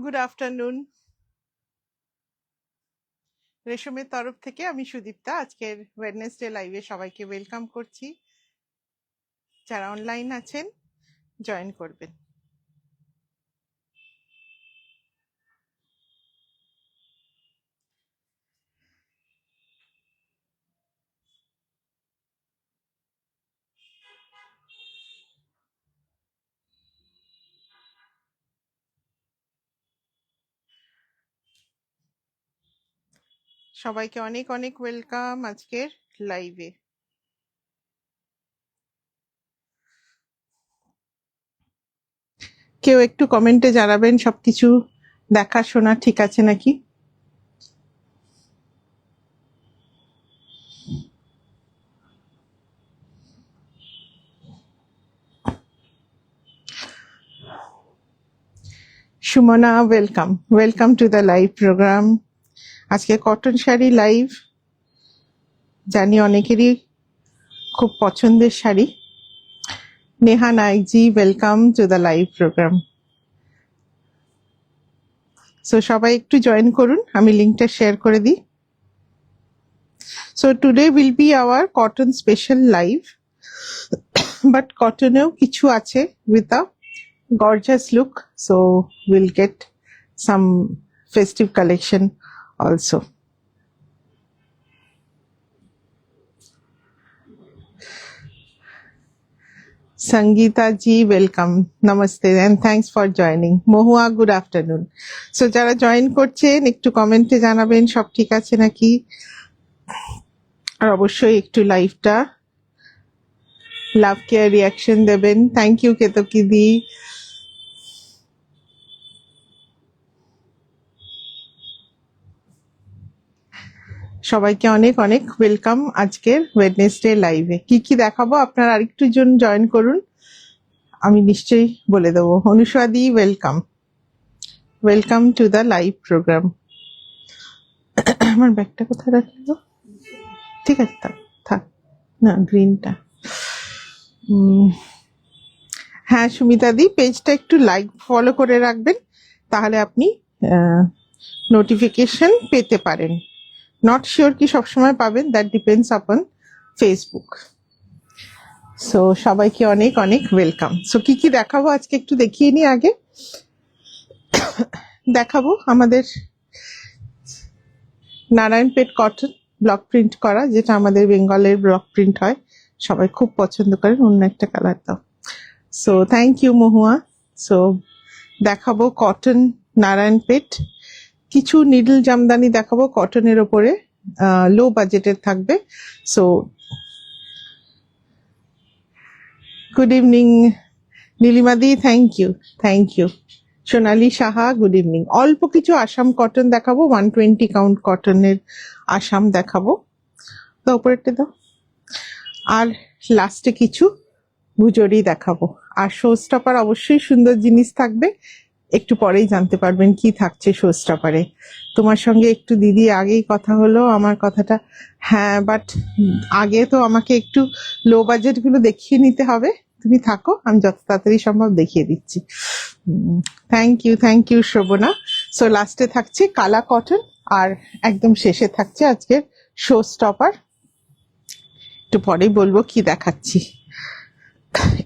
Good afternoon. রেশমের তরফ থেকে আমি সুদীপ্তা আজকের ওয়েডনেসডে লাইভে সবাইকে ওয়েলকাম করছি। যারা অনলাইন আছেন জয়েন করবেন। সবাইকে অনেক অনেক ওয়েলকাম আজকের লাইভে। কেউ একটু কমেন্টে জানাবেন সবকিছু দেখা শোনা ঠিক আছে নাকি। Sumana welcome, welcome to the live programme. আজকে কটন শাড়ি লাইভ, জানি অনেকেরই খুব পছন্দের sari. Neha Nayakji welcome to the live programme. So সবাই একটু জয়েন করুন, আমি লিঙ্কটা শেয়ার করে দিই। So today will be our cotton special live, but cotton এও কিছু আছে with a gorgeous look, so we'll get some festive collection also. Sangeeta ji welcome, namaste and thanks for joining. Mohua good afternoon. So যারা join করছেন একটু কমেন্টে জানাবেন সব ঠিক আছে নাকি, আর অবশ্যই একটু লাইভটা লাভ কেয়ার রিয়াকশন দেবেন। থ্যাংক ইউ কেতকি দি। সবাইকে অনেক অনেক ওয়েলকাম আজকের ওয়েডনেসডে লাইভে। কি কি দেখাবো আপনারা আরেকটু জন জয়েন করুন, আমি নিশ্চয়ই বলে দেবো। অনুস্বাদি welcome, welcome to the live programme. আমার ব্যাগটা কোথায় রাখলো? ঠিক আছে থাক থাক, না গ্রিনটা। হ্যাঁ সুমিতা দি, পেজটা একটু লাইক ফলো করে রাখবেন, তাহলে আপনি নোটিফিকেশন পেতে পারেন। নট শিওর কি সবসময় পাবেন, that depends upon Facebook. So সবাইকে অনেক অনেক ওয়েলকাম। সো কি কি দেখাবো আজকে একটু দেখিয়ে নি। আগে দেখাবো আমাদের নারায়ণপেট কটন ব্লক প্রিন্ট করা, যেটা আমাদের বেঙ্গলের ব্লক প্রিন্ট হয়, সবাই খুব পছন্দ করেন। অন্য একটা কালার দাও। So thank you Mahua. So দেখাবো কটন নারায়ণপেট, কিছু নিডল জামদানি দেখাবো কটনের ওপরে, লো বাজেটের থাকবে। সো গুড ইভিনিং নীলিমাদি, thank you thank you. Sonali Saha good evening. অল্প কিছু আসাম কটন দেখাবো, 120 কাউন্ট কটনের আসাম দেখাবো। তো উপরেরটা দাও। আর লাস্টে কিছু ভুজরি দেখাবো। আর শো স্টপার অবশ্যই সুন্দর জিনিস থাকবে, একটু পরেই জানতে পারবেন কি থাকছে শো স্টপারে। তোমার সঙ্গে একটু দিদি আগেই কথা হলো, আমার কথাটা হ্যাঁ, বাট আগে তো আমাকে একটু লো বাজেট গুলো দেখিয়ে নিতে হবে। তুমি থাকো, আমি যত তাড়াতাড়ি সম্ভব দেখিয়ে দিচ্ছি। Thank you Shobhana. সো লাস্টে থাকছে কালা কটন, আর একদম শেষে থাকছে আজকের শো স্টপার। একটু পরেই বলবো কি দেখাচ্ছি,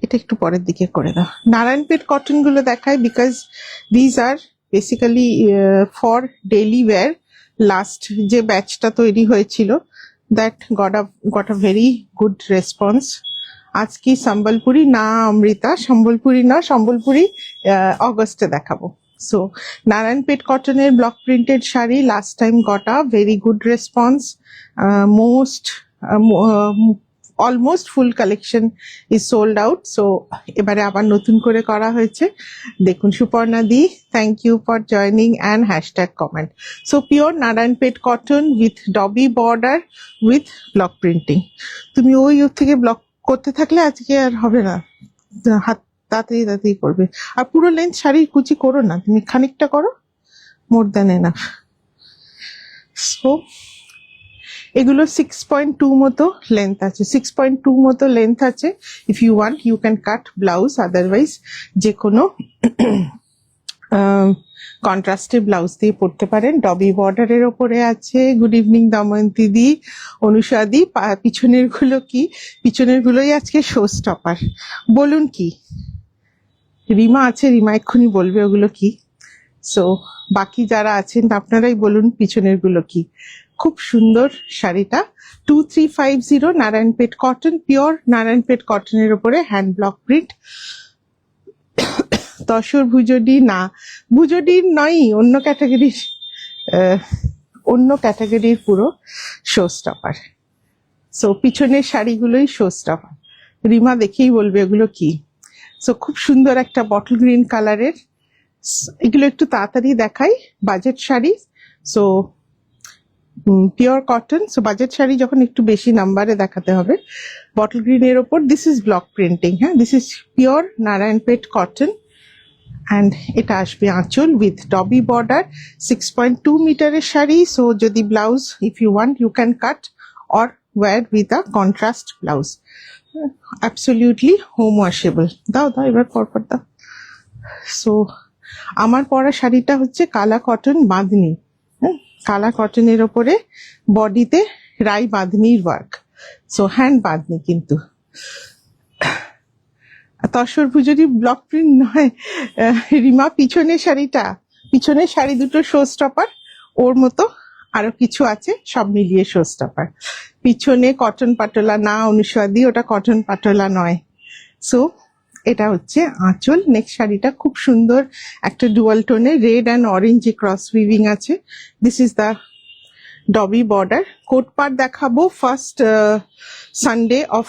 এটা একটু পরের দিকে করে দাও। নারায়ণপেট কটন গুলো দেখায় because these are basically for daily wear. Last যে ব্যাচটা তৈরি হয়েছিল, that got a very good response. আজ কি সম্বলপুরি না অমৃতা, সম্বলপুরি না, সম্বলপুরি অগস্টে দেখাবো। সো নারায়ণপেট কটনের block printed sari last time got a very good response. Most almost full collection is sold out. So এবারে আবার নতুন করে করা হয়েছে। দেখুন Suparna di, thank you for joining and hashtag comment. So pure Narayanpet cotton with dobby border with block printing. তুমি ওই থেকে ব্লক করতে থাকলে আজকে আর হবে না, হাত তাড়াতাড়ি তাড়াতাড়ি করবে। আর পুরো লেন্থ শাড়ির কুচি করো না, তুমি খানিকটা করো, মোর দ্যান এনাফ। সো এগুলো 6.2 মতো লেন্থ আছে, 6.2 মতো লেন্থ আছে। If you want you can cut blouse, otherwise যে কোনো কন্ট্রাস্টে ব্লাউজ দিয়ে পরতে পারেন। ডবি বর্ডারের ওপরে আছে। গুড ইভিনিং দময়ন্তী দি, অনুষা দি। পিছনের গুলো কি? পিছনের গুলোই আজকে শো স্টপার। বলুন কি? রিমা আছে, রিমা এক্ষুনি বলবে ওগুলো কি। সো বাকি যারা আছেন আপনারাই বলুন পিছনের গুলো কি। খুব সুন্দর শাড়িটা। 2350 নারায়ণপেট কটন, পিওর নারায়ণপেট কটনের উপরে হ্যান্ড ব্লক প্রিন্ট। তসর ভুজডি না, ভুজডির নয়, অন্য ক্যাটাগরির, অন্য ক্যাটাগরির পুরো শো স্টপার। সো পিছনের শাড়িগুলোই শো স্টপার। রিমা দেখেই বলবে এগুলো কি। সো খুব সুন্দর একটা বটল গ্রিন কালারের। এগুলো একটু তাড়াতাড়ি দেখাই। Budget sari, so pure cotton. So budget sari যখন একটু বেশি নাম্বারে দেখাতে হবে। বটল গ্রিনের ওপর দিস ইজ ব্লক প্রিন্টিং। হ্যাঁ, this is pure Narayanpet cotton. And এটা আসবে আঁচল উইথ ডবি বর্ডার। 6.2 মিটারের শাড়ি। সো যদি blouse if you want you can cut or wear with a contrast blouse. Absolutely home washable. দাও দাও এবার পরপর দাও। সো আমার পরা শাড়িটা হচ্ছে কালা কটন বাঁধনি। কালা কটনের ওপরে বডিতে রাই বাঁধনির ওয়ার্ক। সো হ্যান্ড বাঁধনি কিন্তু। তসর ভুজুরি ব্লক প্রিন্ট নয় রিমা। পিছনের শাড়িটা, পিছনের শাড়ি দুটো শো স্টপার। ওর মতো আরো কিছু আছে, সব মিলিয়ে শো স্টপার। পিছনে কটন পাটোলা না অনুসাদি, ওটা কটন পাটোলা নয়। সো এটা হচ্ছে আঁচল। নেক্সট শাড়িটা খুব সুন্দর একটা ডুয়াল টোনে red and orange cross weaving আছে। This is the dobby border. Coat part দেখাবো ফার্স্ট সানডে অফ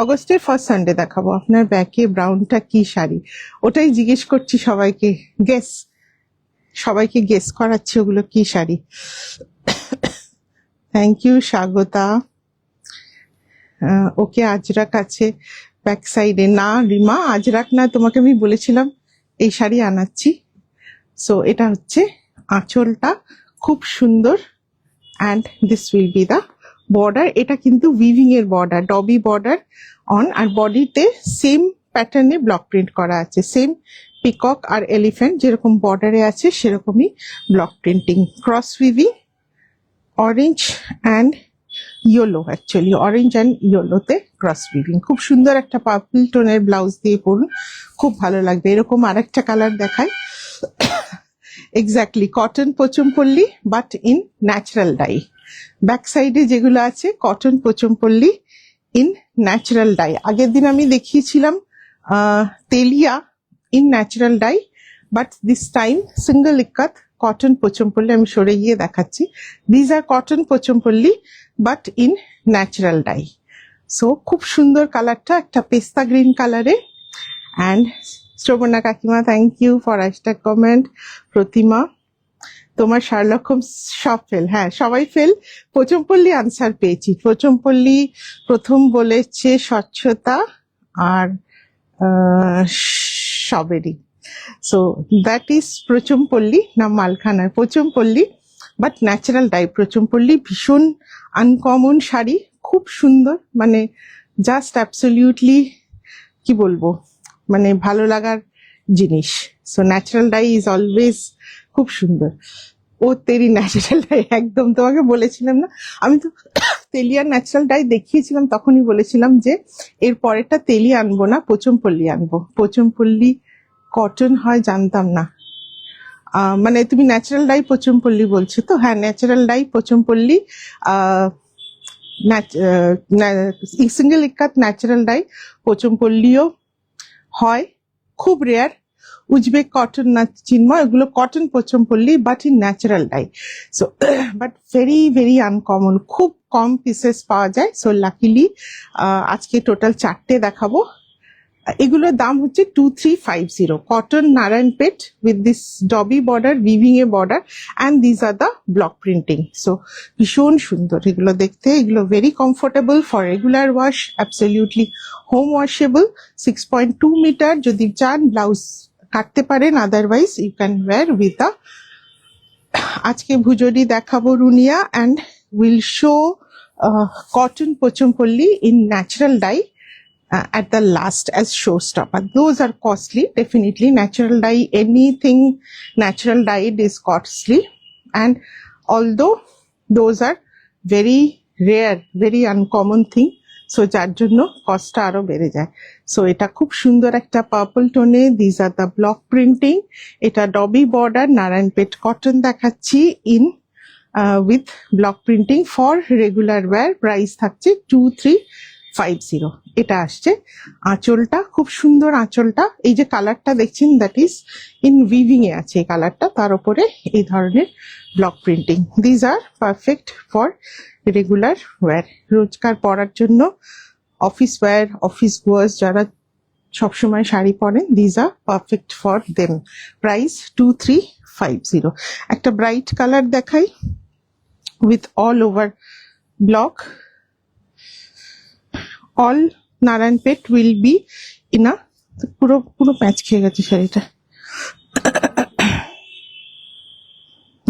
অগস্টের ফার্স্ট সানডে দেখাবো। আপনার ব্যাকে ব্রাউনটা কি শাড়ি, ওটাই জিজ্ঞেস করছি সবাইকে। সবাইকে গেস করাচ্ছি ওগুলো কি শাড়ি। Thank you Swagata. Okay ajrakh আছে ব্যাক সাইডে। না রিমা আজরাক না, তোমাকে আমি বলেছিলাম এই শাড়ি আনাচ্ছি। সো এটা হচ্ছে আঁচলটা, খুব সুন্দর। And this will be the border. এটা কিন্তু উইভিং এর বর্ডার, ডবি বর্ডার অন। আর বডিতে সেম প্যাটার্নে ব্লক প্রিন্ট করা আছে। সেম পিকক আর এলিফ্যান্ট যেরকম বর্ডারে আছে সেরকমই block printing. Cross weaving orange and yellow, actually orange and ইয়েলোতে ক্রস উইভিং। খুব সুন্দর একটা পার্পল টোনের ব্লাউজ দিয়ে পরুন, খুব ভালো লাগবে। এরকম আরেকটা কালার দেখায়। Exactly cotton Pochampally but in natural dye. Back সাইডে যেগুলো আছে cotton Pochampally in natural dye. আগের দিন আমি দেখিয়েছিলাম telia in natural dye, but this time single ikat cotton Pochampally. আমি সরে গিয়ে দেখাচ্ছি। These are cotton Pochampally but in natural dye. So খুব সুন্দর কালারটা, একটা পেস্তা গ্রিন কালারে। অ্যান্ড শ্রবণা কাকিমা thank you for hashtag comment. Pratima তোমার শার্লক হোমস সব ফেল। হ্যাঁ সবাই ফেল। পোচমপল্লী আনসার পেয়েছি। পোচমপল্লী প্রথম বলেছে স্বচ্ছতা আর স্ট্রবেরি। সো দ্যাট ইজ পোচমপল্লী না মালখানার পোচমপল্লী, বাট ন্যাচারাল ডাই পোচমপল্লী। ভীষণ আনকমন শাড়ি, খুব সুন্দর, মানে জাস্ট অ্যাবসলিউটলি কি বলবো, মানে ভালো লাগার জিনিস। So natural die is always খুব সুন্দর। ও তেরি ন্যাচারাল ডাই, একদম তোমাকে বলেছিলাম না আমি তো তেলিয়ার ন্যাচারাল ডাই দেখিয়েছিলাম, তখনই বলেছিলাম যে এর পরেরটা তেলি আনবো না, পোচমপল্লী আনবো। পোচমপল্লী কটন হয় জানতাম না। মানে তুমি ন্যাচারাল ডাই পোচমপল্লী বলছো তো? হ্যাঁ natural dye Pochampally, single ikat natural dye পোচমপল্লীও হয়, খুব রেয়ার। উজবেক কটন না চিন্ময়, ওগুলো cotton Pochampally but in natural dye. So but very very uncommon, খুব কম পিসেস পাওয়া যায়। সো লাকিলি আজকে টোটাল 4টে দেখাবো। এগুলোর দাম হচ্ছে 2350। Cotton Narayanpet with this dobby border, weaving a border, and this are the block printing. So ভীষণ সুন্দর এগুলো দেখতে। এগুলো very comfortable for regular wash, absolutely home washable. 6.2 metre. যদি চান ব্লাউজ কাটতে পারেন, otherwise you can wear with a. আজকে ভুজরি দেখাবো রুনিয়া, and will show cotton Pochampally in natural dye at the last as showstopper. Those are costly, definitely. Natural dye, anything natural dyed is costly, and although those are very rare, very uncommon thing, so যার জন্য কস্টটা আরো বেড়ে যায়। So এটা খুব সুন্দর একটা purple টোনে। This are the block printing. এটা ডবি বর্ডার নারায়ণপেট কটন দেখাচ্ছি in with block printing for regular wear. Price থাকছে 2350। এটা আসছে। আঁচলটা খুব সুন্দর, আঁচলটা এই যে কালারটা দেখছেন দ্যাট ইজ ইন উইভিং এ আছে এই কালারটা, তার উপরে এই ধরনের block printing. These are perfect for regular wire, রোজকার পরার জন্য, অফিস ওয়্যার, অফিস গোয়ার্স যারা সবসময় শাড়ি পরেন, these are perfect for them. Price 2350। একটা ব্রাইট কালার দেখাই with all over block. All Narayanpet will be in uh, পুরো পুরো প্যাঁচ খেয়ে গেছে শাড়িটা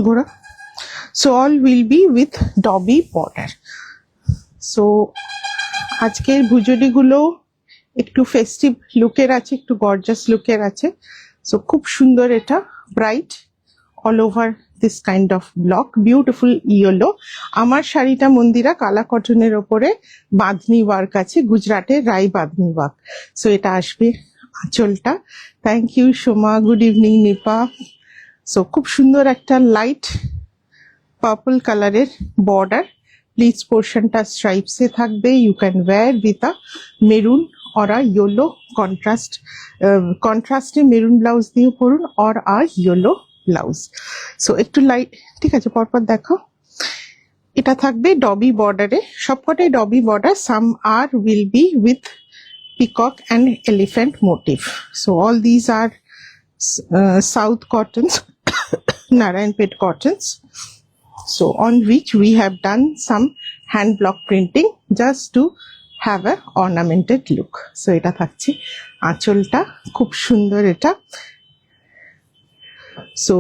গোড়া। So all will be with dobby border. So আজকের ভুজুরিগুলো একটু ফেস্টিভ লুকের আছে, একটু গর্জাস লুকের আছে। সো খুব সুন্দর, এটা bright all over this kind of block, beautiful yellow. আমার শাড়িটা মন্দিরা কালা কটনের ওপরে বাঁধনি ওয়ার্ক আছে, গুজরাটের রাই বাঁধনি ওয়ার্ক। সো এটা আসবে আঁচলটা। Thank you Soma, good evening Nipa. So খুব সুন্দর একটা লাইট পার্পল কালারের বর্ডার, প্লিজ পোর্শনটা স্ট্রাইপসে থাকবে। You can wear with a maroon or a yellow contrast, কন্ট্রাস্টে মেরুন ব্লাউজ দিয়ে পরুন or a yellow blouse. So একটু লাইট, ঠিক আছে পরপর দেখো। এটা থাকবে ডবি বর্ডারে, সবকটাই dobby border. Some are will be with peacock and elephant motif. So all these are south cottons, Narayanpet cottons, so on which we have done some hand block printing just to have a ornamented look. So এটা থাকছে আঁচলটা, খুব সুন্দর এটা। So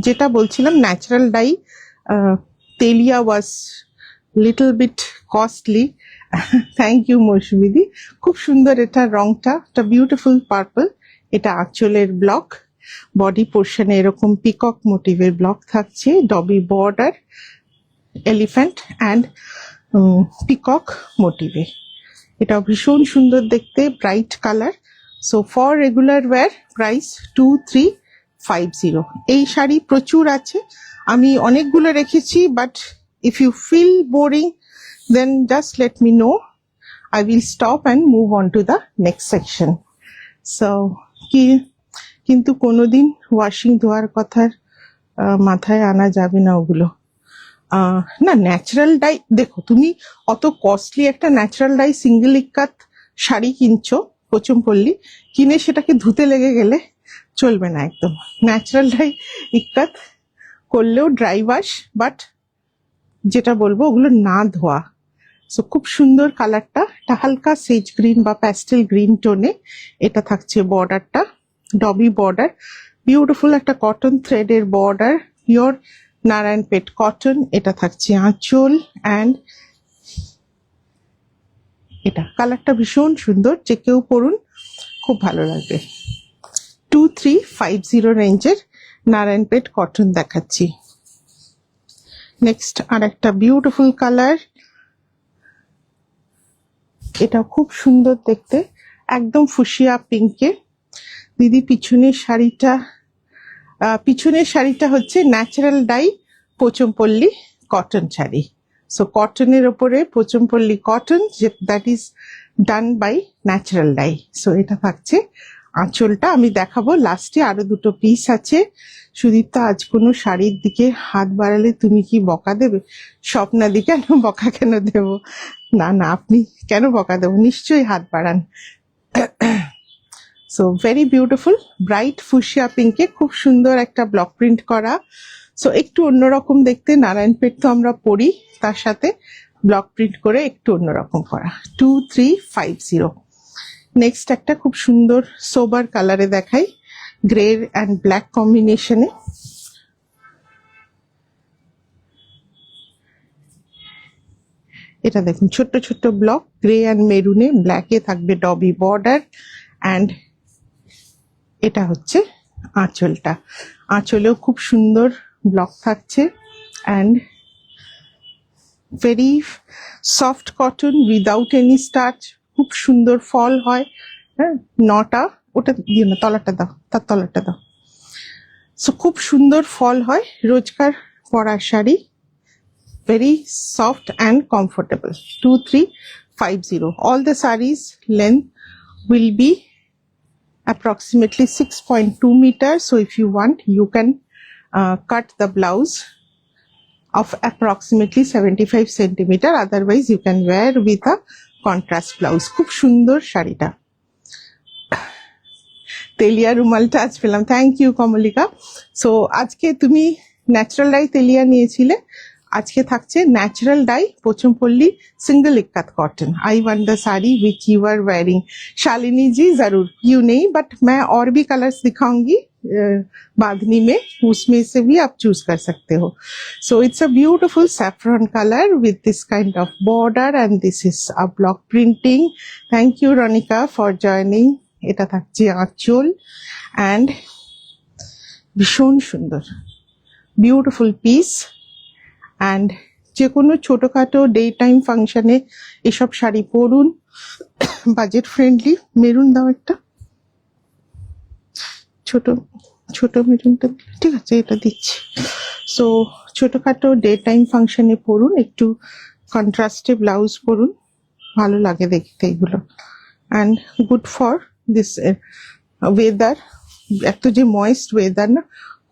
যেটা বলছিলাম natural dye Telia was little bit costly. Thank you মৌসুমিদি, খুব সুন্দর এটা রংটা, একটা বিউটিফুল পার্পল। এটা আঁচলের ব্লক, বডি পোর্শনে এরকম পিকক মোটিভের ব্লক থাকছে, dobby border, elephant and peacock মোটিভে। এটা ভীষণ সুন্দর দেখতে, bright colour. So for regular wear price 2350। এই শাড়ি প্রচুর আছে, আমি অনেকগুলো রেখেছি, but if you feel boring then just let me know, I will stop and move on to the next section. So কিন্তু কোনোদিন ওয়াশিং ধোয়ার কথার মাথায় আনা যাবে না ওগুলো। না ন্যাচারাল ডাই, দেখো তুমি অত কস্টলি একটা ন্যাচারাল ডাই সিঙ্গেল ইক্কাত শাড়ি কিনছো পচমপল্লী, কিনে সেটাকে ধুতে লেগে গেলে চলবে না একদম। ন্যাচারাল ডাই ইক্কাত করলেও ড্রাই ওয়াশ, বাট যেটা বলবো ওগুলো না ধোয়া। সো খুব সুন্দর কালারটা, এটা হালকা সেজ গ্রিন বা প্যাস্টেল গ্রিন টোনে। এটা থাকছে বর্ডারটা, ডবি বর্ডার, বিউটিফুল একটা কটন থ্রেডের বর্ডার, পিওর নারায়ণপেট কটন। এটা থাকছে আঁচল অ্যান্ড এটা কালারটা ভীষণ সুন্দর, যে কেউ পরুন খুব ভালো লাগবে। 2350 রেঞ্জের নারায়ণপেট কটন দেখাচ্ছি। নেক্সট আর একটা বিউটিফুল কালার, এটা খুব সুন্দর দেখতে, একদম ফুসিয়া পিঙ্কে। দিদি পিছনের শাড়িটা হচ্ছে natural dye Pochampally cotton sari. So কটনের ওপরে Pochampally cotton, that is done by natural dye. So এটা থাকছে আঁচলটা। আমি দেখাবো লাস্টে, আরো দুটো পিস আছে। সুদীপ্তা, আজ কোনো শাড়ির দিকে হাত বাড়ালে তুমি কি বকা দেবে? স্বপ্নাদি, কেন বকা কেন দেব? না না, আপনি কেন বকা দেবো, নিশ্চয়ই হাত বাড়ান। So very beautiful bright fuchsia পিঙ্কে, খুব সুন্দর একটা ব্লক প্রিন্ট করা। সো একটু অন্যরকম দেখতে, নারায়ণপেট তো আমরা পরি, তার সাথে ব্লক প্রিন্ট করে একটু অন্যরকম করা। 2350। নেক্সট একটা খুব সুন্দর সোবার কালারে দেখাই, গ্রে অ্যান্ড ব্ল্যাক কম্বিনেশনে। এটা দেখুন ছোট্ট ছোট্ট ব্লক, গ্রে অ্যান্ড মেরুনে, ব্ল্যাকে থাকবে ডবি বর্ডার। অ্যান্ড এটা হচ্ছে আঁচলটা, আঁচলেও খুব সুন্দর ব্লক থাকছে। And very soft cotton without any starch, খুব সুন্দর ফল হয়। হ্যাঁ, নটা ওটা দিয়ে না, তলাটা দাও, তার তলাটা দাও। সো খুব সুন্দর ফল হয়, রোজকার পরার sari, very soft and comfortable. 2350. All the sarees length will be approximately 6.2 meters. So if you want, you can cut the blouse of approximately 75 centimeter. Otherwise, you can wear with a contrast blouse. খুব সুন্দর শাড়িটা। তেলিয়া রুমালটা আজ পেলাম, thank you Kamalika. So আজকে তুমি natural dye তেলিয়া নিয়েছিলে, আজকে থাকছে natural dye Pochampally single ikat cotton. I want the sari which you are wearing. Shalini ji जरूर, यू नहीं बट मैं और भी कलर्स दिखाऊंगी बांधनी में, उसमें से भी आप चूज कर सकते हो। So it's a beautiful saffron colour with this kind of border and this is a block printing. Thank you Ranika for joining. এটা থাকছে আঁচল অ্যান্ড ভীষণ সুন্দর বিউটিফুল পিস। অ্যান্ড যে কোনো ছোটোখাটো ডে টাইম ফাংশনে এসব শাড়ি পরুন, বাজেট ফ্রেন্ডলি। মেরুন দাও একটা, ছোট ছোট মেরুনটা, ঠিক আছে এটা দিচ্ছি। সো ছোটোখাটো ডে টাইম ফাংশনে পরুন, একটু কন্ট্রাস্টে ব্লাউজ পরুন, ভালো লাগে দেখতে এগুলো। And good for this weather, এত যে ময়েস্ট ওয়েদার না,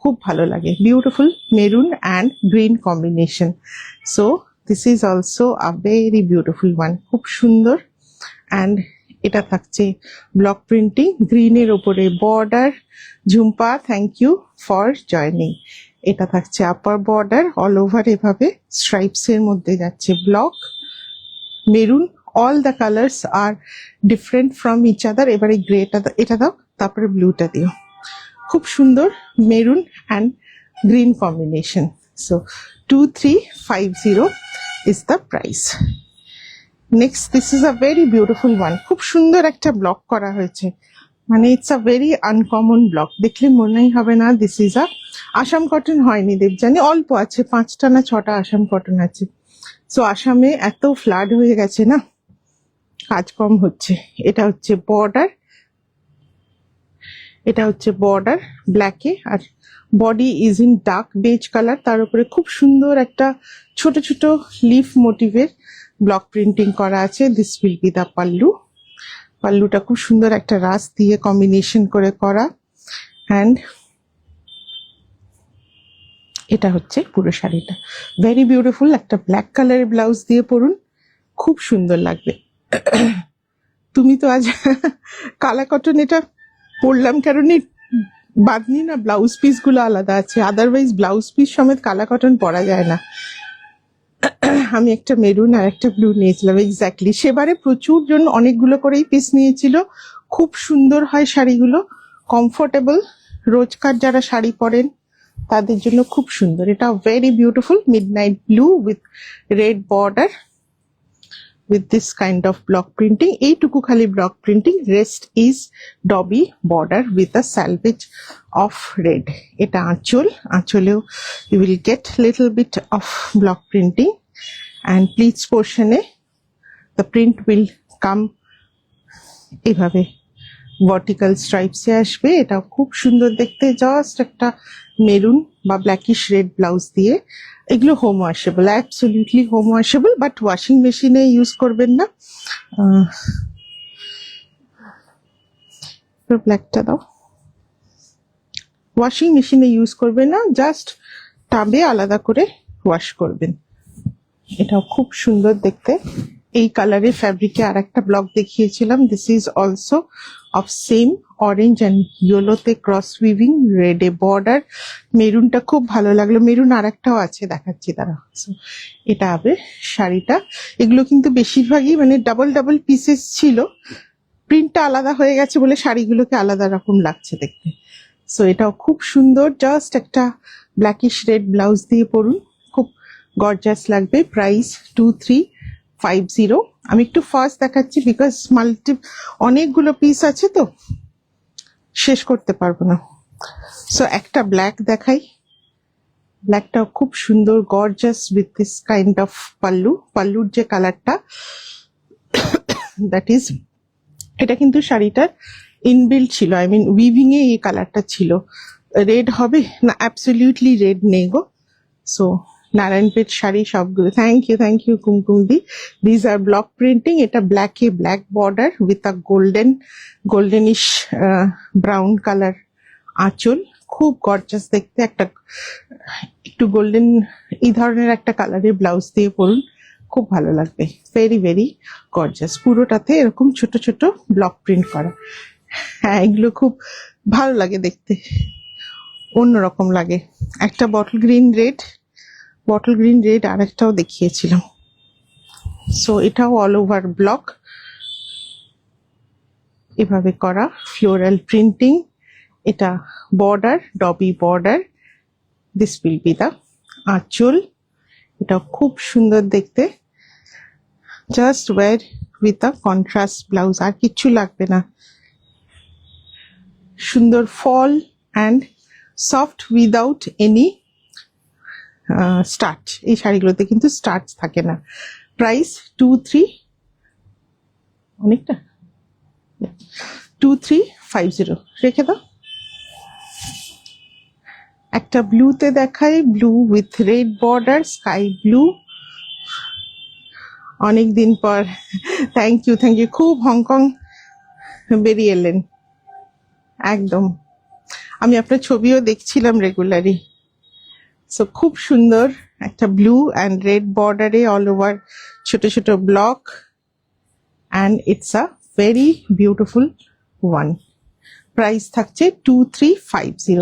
খুব ভালো লাগে। Beautiful maroon and green combination. So this is also a very beautiful one, খুব সুন্দর। অ্যান্ড এটা থাকছে ব্লক প্রিন্টিং, গ্রিনের ওপরে border. Jhumpa, thank you for joining. এটা থাকছে আপার বর্ডার, অল ওভার এভাবে স্ট্রাইপসের মধ্যে যাচ্ছে block. Maroon, all the colours are different from each other. এবারে গ্রেটা এটা দাও, তারপরে ব্লুটা দিও। খুব সুন্দর maroon and green combination. So 2350 is the price. Next this is a very beautiful one, খুব সুন্দর একটা ব্লক করা হয়েছে, মানে it's a very uncommon block, দেখলে মনেই হবে না this is a Assam cotton. হয়নি দেবজানি, অল্প আছে, 5টা না 6টা আসাম কটন আছে। সো আসামে এত ফ্লাড হয়ে গেছে না, কাজ কম হচ্ছে। এটা হচ্ছে বর্ডার, এটা হচ্ছে বর্ডার ব্ল্যাকে, আর body is in dark beige colour, তার উপরে খুব সুন্দর একটা ছোট ছোট লিফ মোটিভের ব্লক প্রিন্টিং করা আছে। দিস উইল বি দা পাল্লু। পাল্লুটা খুব সুন্দর একটা রাস দিয়ে কম্বিনেশন করে করা। অ্যান্ড এটা হচ্ছে পুরো শাড়িটা, ভেরি বিউটিফুল। একটা ব্ল্যাক কালারের ব্লাউজ দিয়ে পরুন, খুব সুন্দর লাগবে। তুমি তো আজ কালা কটন এটা পরলাম কারণ বাঁধনি না, ব্লাউজ পিস গুলো আলাদা আছে, আদারওয়াইজ ব্লাউজ পিস সমেত কালা কটন পরা যায় না। আমি একটা মেরুন আর একটা ব্লু নিয়েছিলাম, এক্স্যাক্টলি সেবারে প্রচুর জন অনেকগুলো করেই পিস নিয়েছিল। খুব সুন্দর হয় শাড়িগুলো, কমফোর্টেবল, রোজকার যারা শাড়ি পরেন তাদের জন্য খুব সুন্দর। এটা very beautiful midnight blue with red border with this kind of block printing. এইটুকু খালি block printing, rest is dobby border with a salvage of red. এটা আঁচল, আঁচলেও you will get little bit of block printing and pleats portion A the print will come এভাবে vertical স্ট্রাইপসে আসবে। এটা খুব সুন্দর দেখতে, জাস্ট একটা মেরুন বা ব্ল্যাকিশ রেড ব্লাউজ দিয়ে। এগুলো home washable, absolutely home washable, but washing মেশিনে ইউজ করবেন না। ব্ল্যাকটা দাও, ওয়াশিং মেশিনে ইউজ করবেন না, জাস্ট টাবে আলাদা করে ওয়াশ করবেন। এটাও খুব সুন্দর দেখতে। এই কালারের ফ্যাব্রিকে আর একটা ব্লক দেখিয়েছিলাম, this is also of same orange and ইয়েলোতে ক্রস উইভিং, রেডে বর্ডার। মেরুনটা খুব ভালো লাগলো, মেরুন আর একটাও আছে দেখাচ্ছি তারা। এটা হবে শাড়িটা। এগুলো কিন্তু বেশিরভাগই মানে ডাবল ডাবল পিসেস ছিল, প্রিন্টটা আলাদা হয়ে গেছে বলে শাড়িগুলোকে আলাদা রকম লাগছে দেখতে। সো এটাও খুব সুন্দর, জাস্ট একটা ব্ল্যাকিশ রেড ব্লাউজ দিয়ে পরুন, খুব গর্জাস লাগবে। প্রাইস 2350। 50। আমি একটু ফাস্ট দেখাচ্ছি বিকজ অনেকগুলো পিস আছে তো শেষ করতে পারবো না। সো একটা ব্ল্যাক দেখাই, ব্ল্যাকটাও খুব সুন্দর, gorgeous with this kind of পাল্লুর যে কালারটা দ্যাট ইজ, এটা কিন্তু শাড়িটার ইনবিল্ট ছিল, আই মিন উইভিং এ এই কালারটা ছিল। রেড হবে না, অ্যাবসলিউটলি রেড নেই গো। সো নারায়ণপেট শাড়ি সবগুলো, থ্যাংক ইউ কুমকুম দি। দিজ আর ব্লক প্রিন্টিং, এটা ব্ল্যাকে black border with a goldenish brown colour আঁচল, খুব গর্জাস দেখতে। একটা একটু গোল্ডেন এই ধরনের একটা কালারের ব্লাউজ দিয়ে পরুন, খুব ভালো লাগবে, ভেরি ভেরি গর্জাস। পুরোটাতে এরকম ছোট ছোট ব্লক প্রিন্ট করা। হ্যাঁ, এগুলো খুব ভালো লাগে দেখতে, অন্যরকম লাগে। একটা বটল গ্রিন রেড আর একটাও দেখিয়েছিলাম। সো এটাও অল ওভার ব্লক এভাবে করা, ফ্লোরাল প্রিন্টিং। এটা border, dobby border, this will be the আঁচল। এটা খুব সুন্দর দেখতে, just wear with a contrast blouse, আর কিচ্ছু লাগবে না। সুন্দর fall and soft without any starch. এই শাড়িগুলোতে কিন্তু স্টার্চ থাকে না। প্রাইস 23, অনেকটা 2350 রেখে দাও। একটা ব্লুতে দেখাই, blue with red border, sky blue. অনেকদিন পর, থ্যাংক ইউ খুব হংকং বেরিয়ে এলেন একদম, আমি আপনার ছবিও দেখছিলাম রেগুলারই। সো খুব সুন্দর একটা ব্লু অ্যান্ড রেড বর্ডারে অল ওভার ছোট ছোট block, and it's a very beautiful one. Price থাকছে 2350।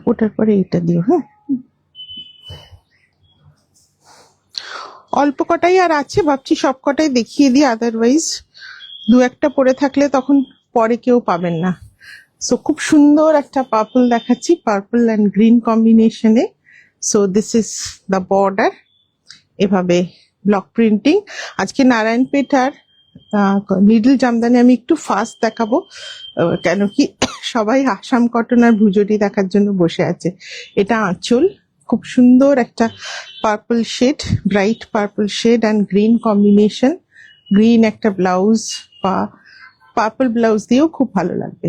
ওটার পরে এটা দিও। হ্যাঁ, অল্প কটাই আর আছে, ভাবছি সব কটাই দেখিয়ে দিই, আদারওয়াইজ দু একটা পরে থাকলে তখন পরে কেউ পাবেন না। সো খুব সুন্দর একটা পার্পল দেখাচ্ছি, পার্পল অ্যান্ড গ্রিন কম্বিনেশনে। So this is the border, এভাবে ব্লক প্রিন্টিং। আজকে নারায়ণপেট আর নিডল জামদানি আমি একটু ফাস্ট দেখাবো, কেন কি সবাই আসাম কটন আর ভুজরি দেখার জন্য বসে আছে। এটা আঁচল, খুব সুন্দর একটা purple shade, bright purple shade and green combination. Green একটা ব্লাউজ বা পার্পল ব্লাউজ দিয়েও খুব ভালো লাগবে।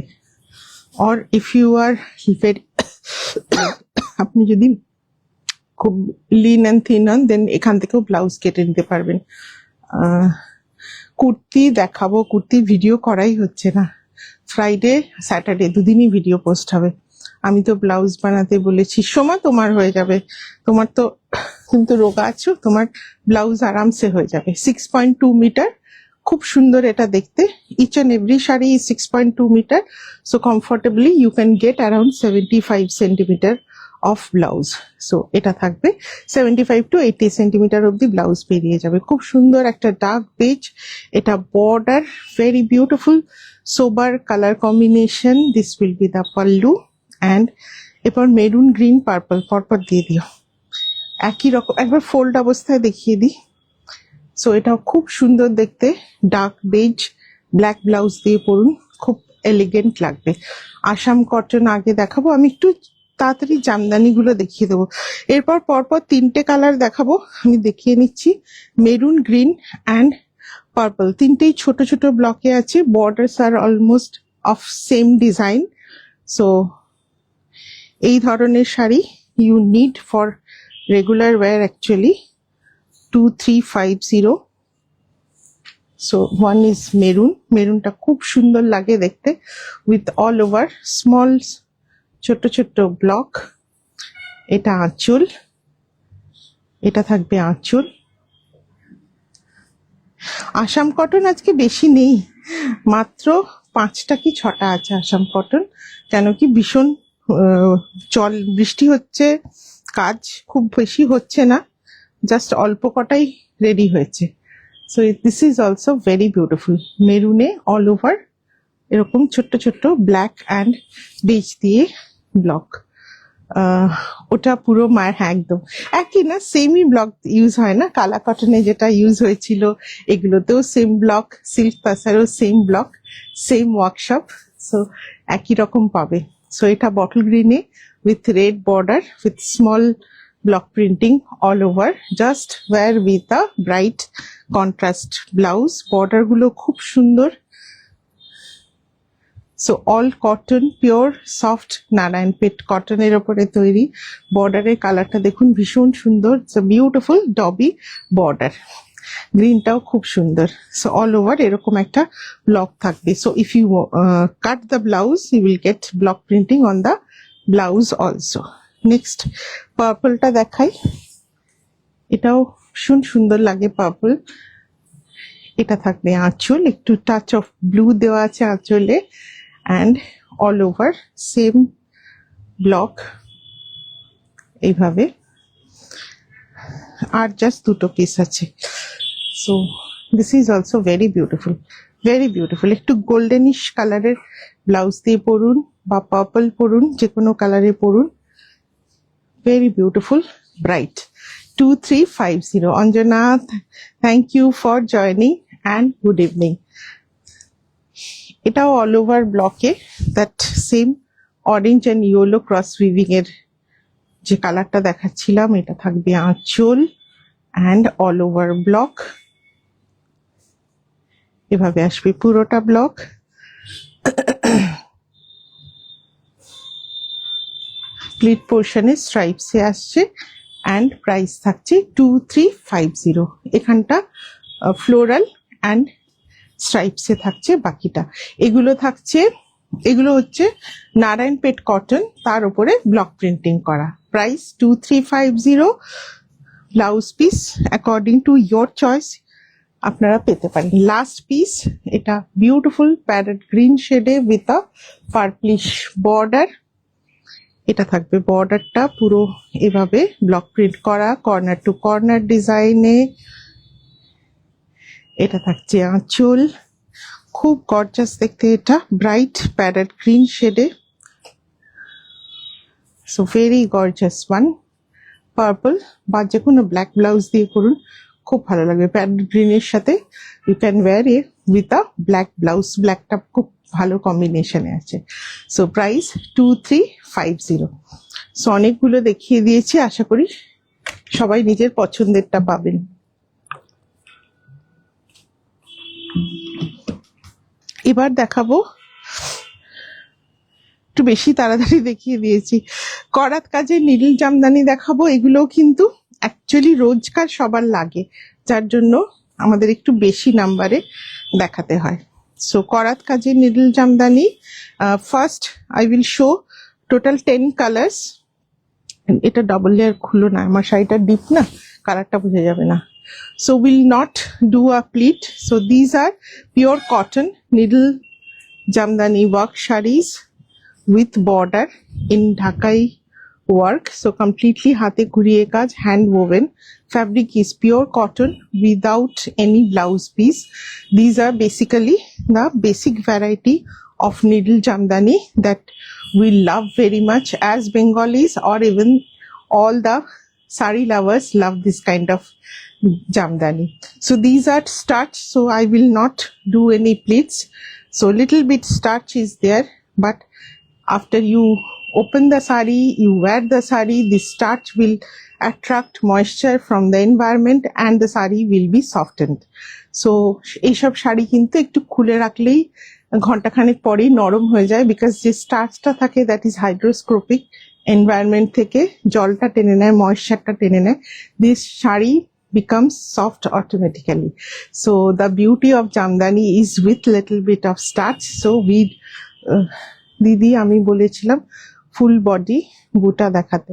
Or if you are very, আপনি যদি খুব লিন অ্যান্ড থিন হন, দেন এখান থেকেও ব্লাউজ কেটে নিতে পারবেন। কুর্তি দেখাবো, কুর্তির ভিডিও করাই হচ্ছে না, ফ্রাইডে স্যাটারডে দুদিনই ভিডিও পোস্ট হবে। আমি তো ব্লাউজ বানাতে বলেছি, সোমা তোমার হয়ে যাবে, তোমার তো কিন্তু রোগা আছো, তোমার ব্লাউজ আরামসে হয়ে যাবে। 6.2 মিটার, খুব সুন্দর এটা দেখতে। Each and every sari 6.2 metre, so comfortably you can get around 75 centimetre of blouse. So এটা থাকবে 75 to 80 সেন্টিমিটার অব্দি ব্লাউজ বেরিয়ে যাবে। খুব সুন্দর একটা ডার্ক বেজ, এটা border, very beautiful sober colour combination. This will be the pallu, and এরপর মেরুন গ্রিন পার্পল পরপর দিয়ে দিও, একই রকম। একবার ফোল্ড অবস্থায় দেখিয়ে দিই। সো এটাও খুব সুন্দর দেখতে, ডার্ক বেজ, ব্ল্যাক ব্লাউজ দিয়ে পরুন, খুব এলিগেন্ট লাগবে। আসাম কটন আগে দেখাবো, আমি একটু তাড়াতাড়ি জামদানিগুলো দেখিয়ে দেবো। এরপর পরপর তিনটে কালার দেখাবো, আমি দেখিয়ে নিচ্ছি। মেরুন, গ্রিন অ্যান্ড পার্পল, তিনটেই ছোট ছোট ব্লকে আছে। Borders are almost of same design. So এই ধরনের sari you need for regular wear actually. 2350। So one is maroon, মেরুনটা খুব সুন্দর লাগে দেখতে, উইথ অল ওভার স্মল ছোট্ট ছোট্ট ব্লক। এটা আঁচল, এটা থাকবে আঁচল। আসাম কটন আজকে বেশি নেই, মাত্র 5টা কি 6টা আছে আসাম কটন, কেন কি ভীষণ বৃষ্টি হচ্ছে, কাজ খুব বেশি হচ্ছে না, জাস্ট অল্প কটাই রেডি হয়েছে। So this is also very beautiful, মেরুনে অল ওভার এরকম ছোট্ট ছোট্ট ব্ল্যাক অ্যান্ড বেজ দিয়ে ব্লক। ওটা পুরো মায়ের, হ্যাঁ একদম একই না, সেমই ব্লক ইউজ হয় না, কালা কটনে যেটা ইউজ হয়েছিল এগুলোতেও সেম ব্লক, সিল্ক তাসারও same block, same workshop, so একই রকম পাবে। সো এটা বটল গ্রিনে with red border with small block printing all over, just wear with a bright contrast blouse, border গুলো খুব সুন্দর। So all cotton, pure soft Narayanpet কটনের ওপরে তৈরি। বর্ডারের কালারটা দেখুন ভীষণ সুন্দর, ইটস বিউটিফুল ডবি বর্ডার, গ্রিনটাও খুব সুন্দর। সো অল ওভার এরকম একটা ব্লক থাকবে। So if you cut the blouse you will get block printing on the blouse also. Next পার্পলটা দেখাই, এটাও ভীষণ সুন্দর লাগে পার্পল। এটা থাকবে আঁচল, একটু টাচ অফ ব্লু দেওয়া আছে আঁচলে, and all over same block এইভাবে, আর জাস্ট দুটো পিস আছে। So this is also very beautiful, very beautiful. একটু গোল্ডেনিশ কালারের ব্লাউজ দিয়ে পরুন বা পার্পল পরুন, যে কোনো কালারে পরুন, very beautiful, bright. 2350 Anjana, thank you for joining and good evening. এটাও all over block-এ that same orange and yellow cross weaving এর যে কালারটা দেখাচ্ছিলাম, এটা থাকবে আঁচল and all over block, এভাবে আসবে পুরোটা ব্লক। প্লিট পোর্শনে স্ট্রাইপসে আসছে, অ্যান্ড প্রাইস থাকছে 2350। এখানটা ফ্লোরাল অ্যান্ড স্ট্রাইপসে থাকছে বাকিটা। এগুলো থাকছে, এগুলো হচ্ছে নারায়ণপেট কটন, তার উপরে ব্লক প্রিন্টিং করা। Price 2350। Blouse piece according to your choice আপনারা পেতে পারেন। লাস্ট পিস, এটা বিউটিফুল প্যারেট গ্রিন শেডে উইথ আ পার্পলিশ বর্ডার। এটা থাকবে বর্ডারটা পুরো এভাবে ব্লক প্রিন্ট করা, কর্নার টু কর্নার ডিজাইনে। এটা থাকছে আঁচল, খুব গর্জাস দেখতে, এটা ব্রাইট প্যারেট গ্রিন শেডে, so very gorgeous one. Purple বা যে কোনো ব্ল্যাক ব্লাউজ দিয়ে করুন, খুব ভালো লাগবে। প্যারেট গ্রিনের সাথে you can wear a with a black blouse, ব্ল্যাকটা খুব ভালো কম্বিনেশনে আছে। So price 2350। সো অনেকগুলো দেখিয়ে দিয়েছি, আশা করি সবাই নিজের পছন্দেরটা পাবেন। এবার দেখাবো, একটু বেশি তাড়াতাড়ি দেখিয়ে দিয়েছি, করাত কাজের নিডল জামদানি দেখাবো। এগুলো কিন্তু অ্যাকচুয়ালি রোজকার সবার লাগে, যার জন্য আমাদের একটু বেশি নাম্বারে দেখাতে হয়। সো করাত কাজের needle Jamdani, first I will show total 10 colours. এটা ডাবল লেয়ার খুলো না, আমার শাড়িটা ডিপ না, কালারটা বোঝা যাবে না। So we'll not do a pleat. So these are pure cotton needle jamdani work sarees with border in Dhakai work. So completely hate kuriye kaj, hand woven. Fabric is pure cotton without any blouse piece. These are basically the basic variety of needle jamdani that we love very much as Bengalis, or even all the sari lovers love this kind of jamdani. So these are starch, so I will not do any pleats. So little bit starch is there, but after you open the sari, you wear the sari, the starch will attract moisture from the environment and the sari will be softened. So এইসব শাড়ি কিন্তু একটু খুলে রাখলেই ঘন্টাখানেক পরেই নরম হয়ে যায়, বিকজ যে স্টার্চটা থাকে দ্যাট ইজ হাইড্রোস্কোপিক, এনভায়রনমেন্ট থেকে জলটা টেনে নেয়, ময়েশ্চারটা টেনে নেয়, this sari becomes soft automatically. So the beauty of jamdani is with little bit of starch. So we দিদি আমি বলেছিলাম ফুল বডি বুটা দেখাতে,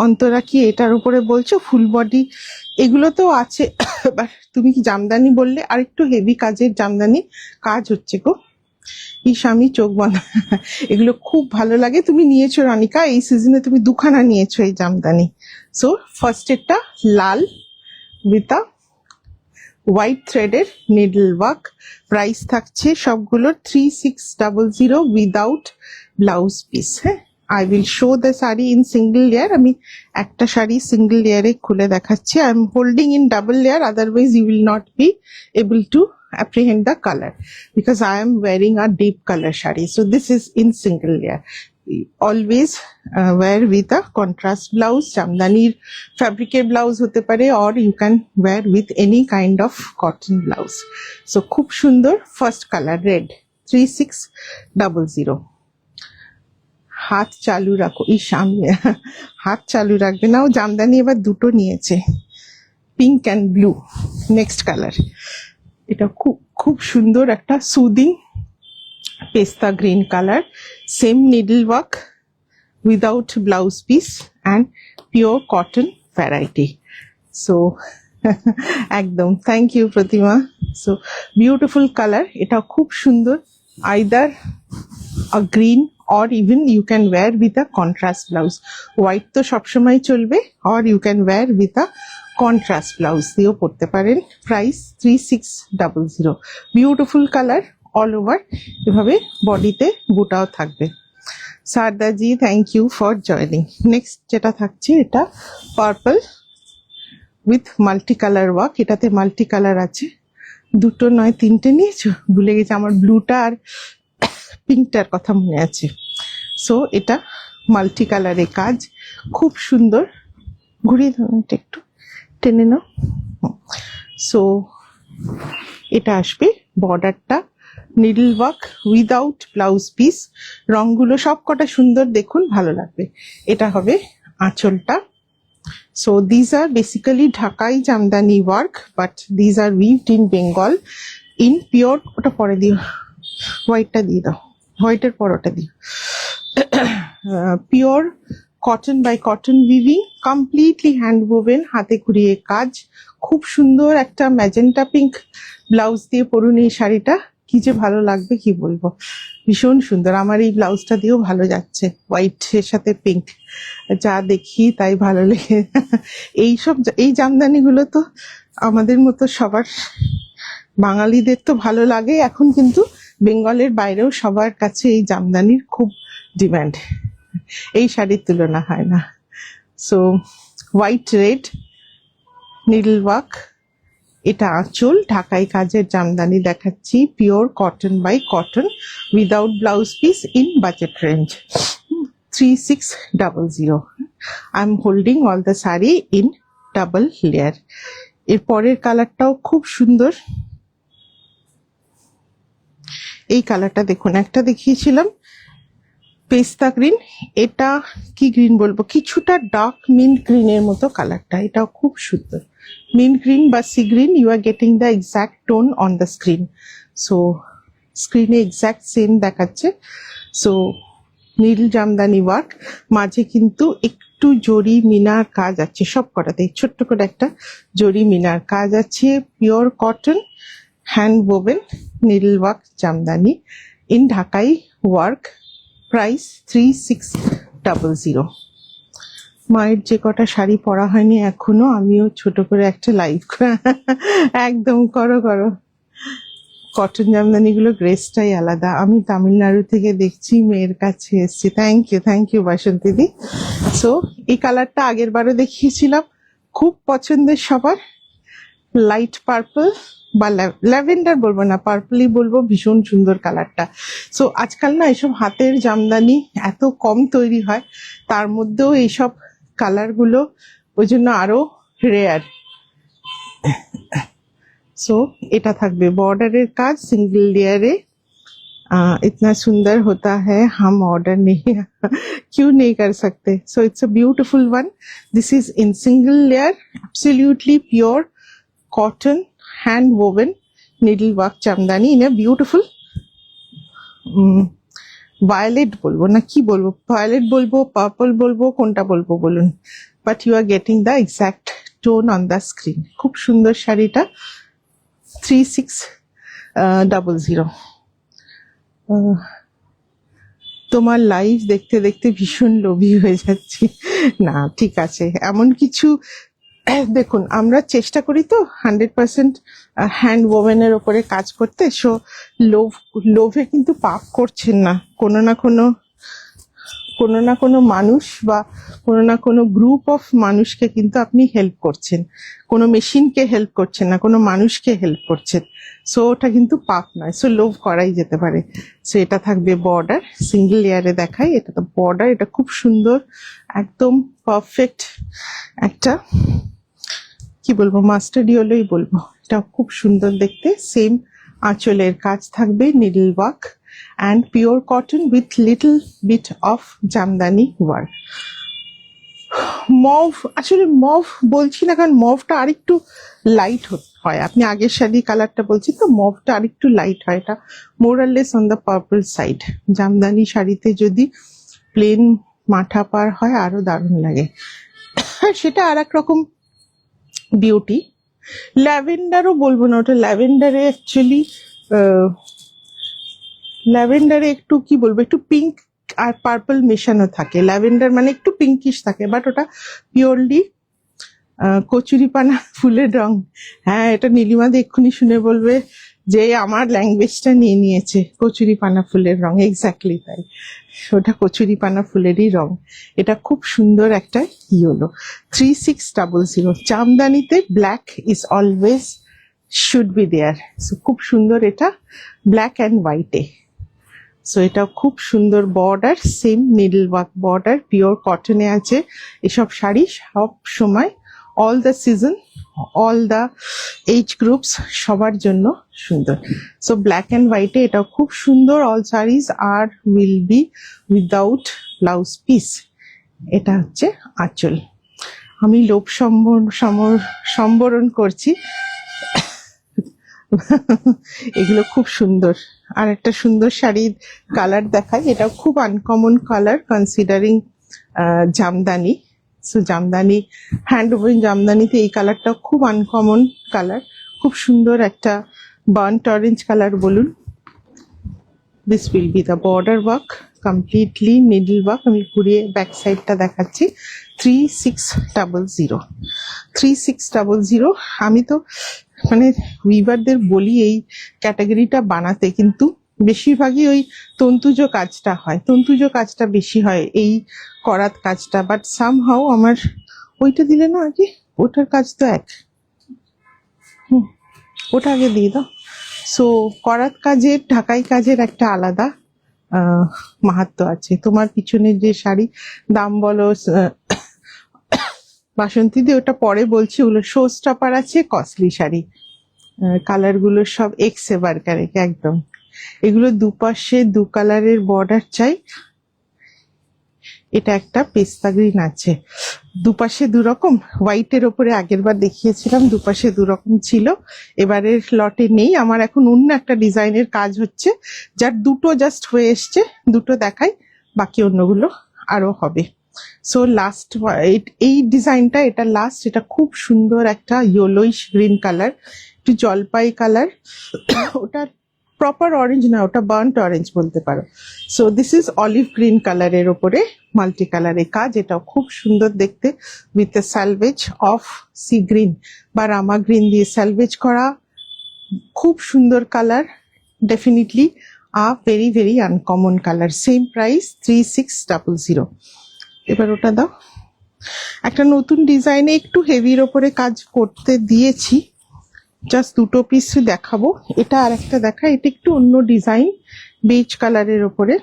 অন্তরা কি এটার উপরে বলছো ফুল বডি? এগুলো তো আছে, বাট তুমি কি জামদানি বললে, আর একটু হেভি কাজের জামদানি কাজ হচ্ছে গো। এই স্বামী চোখ বন্ধ, এগুলো খুব ভালো লাগে। তুমি নিয়েছো রানিকা, এই সিজনে তুমি দুখানা নিয়েছো এই জামদানি। সো ফার্স্ট এটা লাল with a white threaded needle work. Price থাকছে সবগুলো 3600 without blouse piece। হ্যাঁ, I will show the saree in single layer. আমি একটা শাড়ি single layer এ খুলে দেখাচ্ছি. I am holding in double layer, otherwise you will not be able to apprehend the color because I am wearing a deep color saree. So this is in single layer. Always wear with a contrast blouse. জামদানির fabric blouse হতে পারে, or you can wear with any kind of cotton blouse. So খুব সুন্দর. First color red 3600. হাত চালু রাখো, এই সামনে হাত চালু রাখবে না। ও জামদানি এবার দুটো নিয়েছে, pink and blue. Next colour, এটা খুব খুব সুন্দর একটা soothing pista green colour, same needle work without blouse piece and pure cotton variety. So একদম thank you Pratima. So beautiful colour, এটা খুব সুন্দর। Either a green or even you can wear with a contrast blouse. White তো সবসময় চলবে, or you can wear with a contrast blouse দিয়েও পরতে পারেন। Price 3600। Beautiful colour, all over এভাবে বডিতে বুটাও থাকবে। সারদাজি thank you for joining. Next যেটা থাকছে, এটা purple with multi colour work. এটাতে মাল্টি কালার আছে, দুটো নয় তিনটে নিয়েছো, ভুলে গেছি। আমার ব্লুটা আর পিঙ্কটার কথা মনে আছে। সো এটা মাল্টি কালারে কাজ, খুব সুন্দর। ঘুরিয়ে ধরুন, একটু টেনে নাও। সো এটা আসবে, বর্ডারটা needle work without blouse piece. রংগুলো সব কটা সুন্দর, দেখুন ভালো লাগবে। এটা হবে আঁচলটা। So these are basically Dhakai Jamdani work, but these are weaved in Bengal in pure. ওটা পরে দিও, হোয়াইটটা দিয়ে দাও, হোয়াইটের পরোটা দিও। Pure cotton by cotton weaving, completely hand woven, হাতে ঘুরিয়ে কাজ। খুব সুন্দর একটা ম্যাজেন্টা পিঙ্ক ব্লাউজ দিয়ে পরুন এই শাড়িটা, কি যে ভালো লাগবে কি বলবো, ভীষণ সুন্দর। আমার এই ব্লাউজটা দিয়েও ভালো যাচ্ছে, হোয়াইটের সাথে পিঙ্ক, যা দেখি তাই ভালো লেগে। এই জামদানিগুলো তো আমাদের মতো সবার বাঙালিদের তো ভালো লাগে। এখন কিন্তু বেঙ্গলের বাইরেও সবার কাছে এই জামদানির খুব ডিমান্ড, এই শাড়ির তুলনা হয় না। So white red needle work, এটা আঁচল, ঢাকাই কাজের জামদানি দেখাচ্ছি, pure cotton by cotton without blouse piece in budget range 3600। I am holding all the sari in double layer. এর পরের কালারটাও খুব সুন্দর। এই কালারটা দেখুন, একটা দেখিয়েছিলাম পেস্তা গ্রিন, এটা কি গ্রিন বলবো, কিছুটা ডার্ক মিন্ট গ্রিনের মতো কালারটা। এটাও খুব সুন্দর, মিন্ট গ্রিন বা sea green. You are getting the exact tone on the screen. So স্ক্রিনে এক্সাক্ট সেম দেখাচ্ছে। সো নীল জামদানি ওয়ার্ক, মাঝে কিন্তু একটু জরি মিনার কাজ আছে, সব কটাতে ছোট্ট করে একটা জরি মিনার কাজ আছে। Pure cotton hand woven needle work Jamdani in ঢাকাই ওয়ার্ক। প্রাইস 3600। মায়ের যে কটা শাড়ি পরা হয়নি এখনো, আমিও ছোট করে একটা লাইভ একদম করো করো। কটন জামদানিগুলো গ্রেসটাই আলাদা। আমি তামিলনাড়ু থেকে দেখছি, মেয়ের কাছে এসছি। Thank you Basanti di. So এই কালারটা আগের বারও দেখিয়েছিলাম, খুব পছন্দের সবার। লাইট পার্পল বা ল্যাভেন্ডার বলবো না, পার্পলই বলবো, ভীষণ সুন্দর কালারটা। সো আজকাল না এইসব হাতের জামদানি এত কম তৈরি হয়, তার মধ্যেও এইসব কালারগুলো ওই জন্য আরো রেয়ার। सो এটা থাকবে বর্ডারের কাজ সিঙ্গেল লেয়ারে। इतना सुंदर होता है, हम ऑर्डर नहीं क्यों नहीं कर सकते। So it's a beautiful one. This is in single layer, absolutely pure cotton hand woven needle work jamdani in a beautiful violet বলবো না কি বলবো, ভায়োলেট বলবো, পার্পল বলবো, কোনটা বলবো বলুন, but you are getting the exact tone on the screen. খুব সুন্দর শাড়িটা 3600। তোমার লাইভ দেখতে দেখতে ভীষণ লোভী হয়ে যাচ্ছি। না ঠিক আছে, এমন কিছু দেখুন, আমরা চেষ্টা করি তো 100% হ্যান্ড ওভেনের ওপরে কাজ করতে। সো লোভে কিন্তু পাপ করছেন না, কোনো না কোনো কোনো না কোনো মানুষ বা কোনো না কোনো গ্রুপ অফ মানুষকে কিন্তু আপনি হেল্প করছেন, কোনো মেশিনকে হেল্প করছেন না, কোনো মানুষকে হেল্প করছেন। সো ওটা কিন্তু পাপ নয়, সো লোভ করাই যেতে পারে। সো এটা থাকবে বর্ডার, সিঙ্গেল লেয়ারে দেখাই, এটা তো বর্ডার, এটা খুব সুন্দর, একদম পারফেক্ট একটা কি বলবো, মাস্টার্ড ইয়েলোই বলবো, এটা খুব সুন্দর দেখতে। সেম আঁচলের কাজ থাকবে, needle work and pure cotton with little bit of jamdani work. Mauve, আসলে মভ বলছি না কারণ মভটা আরেকটু লাইট হয়, আপনি আগের শাড়ি কালারটা বলছি তো, মভটা আরেকটু লাইট হয়, এটা more or less on the purple side. Jamdani শাড়িতে যদি প্লেন মাথা পার হয় আরো দারুণ লাগে, সেটা আর এক রকম বিউটি। ল্যাভেন্ডারও বলবো না, ওটা ল্যাভেন্ডারে অ্যাকচুয়ালি ল্যাভেন্ডারে একটু কি বলবো, একটু পিঙ্ক আর পার্পল মেশানো থাকে, ল্যাভেন্ডার মানে একটু পিঙ্কিশ থাকে, বাট ওটা পিওরলি কচুরিপানা ফুলের রং। হ্যাঁ, এটা নীলিমাদি এক্ষুনি শুনে বলবে যে আমার ল্যাঙ্গুয়েজটা নিয়ে নিয়েছে, কচুরিপানা ফুলের রং, এক্স্যাক্টলি তাই, ওটা কচুরিপানা ফুলেরই রং। এটা খুব সুন্দর একটা ইয়েলো, 3600। জামদানিতে black is always should be there, so খুব সুন্দর, এটা ব্ল্যাক অ্যান্ড হোয়াইটে। সো এটা খুব সুন্দর border, same needle work border, pure কটনে আছে। এসব শাড়ি সব সময়, all the season, all the age groups, সবার জন্য সুন্দর। সো ব্ল্যাক অ্যান্ড হোয়াইটে এটাও খুব সুন্দর। All saris are will be without blouse piece. এটা হচ্ছে আঁচল। আমি লোভ সম্বরণ করছি, এগুলো খুব সুন্দর। আর একটা সুন্দর শাড়ির কালার দেখাই, এটাও খুব uncommon colour considering Jamdani. So Jamdani, hand woven জামদানিতে এই কালারটাও খুব আনকমন কালার, খুব সুন্দর একটা বার্ন্ট অরেঞ্জ কালার বলুন। This will be the border work, completely needle work. আমি ঘুরিয়ে ব্যাক সাইডটা দেখাচ্ছি। 3600, 3600। আমি তো মানে উইভারদের বলি এই ক্যাটাগরিটা বানাতে, কিন্তু বেশিরভাগই ওই তন্তুজ কাজটা হয়, তন্তুজ কাজটা বেশি হয়, এই করাত কাজটা। বাট সামহাও আমার ওইটা দিলে না আগে, ওটার কাজ তো এক, ওটা আগে দিয়ে দাও। সো করাত কাজের, ঢাকাই কাজের একটা আলাদা মাহাত্ম্য আছে। তোমার পিছনের যে শাড়ি, দাম বলো বাসন্তী দিয়ে, ওটা পরে বলছি, ওগুলো শো স্টপার আছে, কস্টলি শাড়ি, কালার গুলো সব এক্স এবার কারেক্ট একদম। এগুলো দুপাশে দু কালারের বর্ডার চাই। এটা একটা পেস্তা গ্রিন আছে, দুপাশে দু রকম, হোয়াইটের ওপরে আগের বার দেখিয়েছিলাম, দুপাশে দু রকম ছিল, এবারের লটে নেই। আমার এখন অন্য একটা ডিজাইনের কাজ হচ্ছে, যার দুটো জাস্ট হয়ে এসছে, দুটো দেখাই, বাকি অন্যগুলো আরো হবে। সো লাস্ট এই ডিজাইনটা, এটা লাস্ট, এটা খুব সুন্দর একটা ইয়েলোইশ গ্রিন কালার, একটু জলপাই কালার, ওটা প্রপার অরেঞ্জ না, ওটা বার্ন্ট অরেঞ্জ বলতে পারো। So this is olive green কালারের ওপরে মাল্টি কালারের কাজ, এটাও খুব সুন্দর দেখতে, with a salvage of sea green বা রামা গ্রিন দিয়ে স্যালভেজ করা, খুব সুন্দর colour, definitely a very very uncommon colour. Same price 3600। এবার ওটা দাও। একটা নতুন ডিজাইনে একটু হেভির ওপরে কাজ করতে দিয়েছি, জাস্ট দুটো পিস দেখাবো। এটা আর একটা দেখা, এটা একটু অন্য ডিজাইন, বেজ কালারের ওপরে,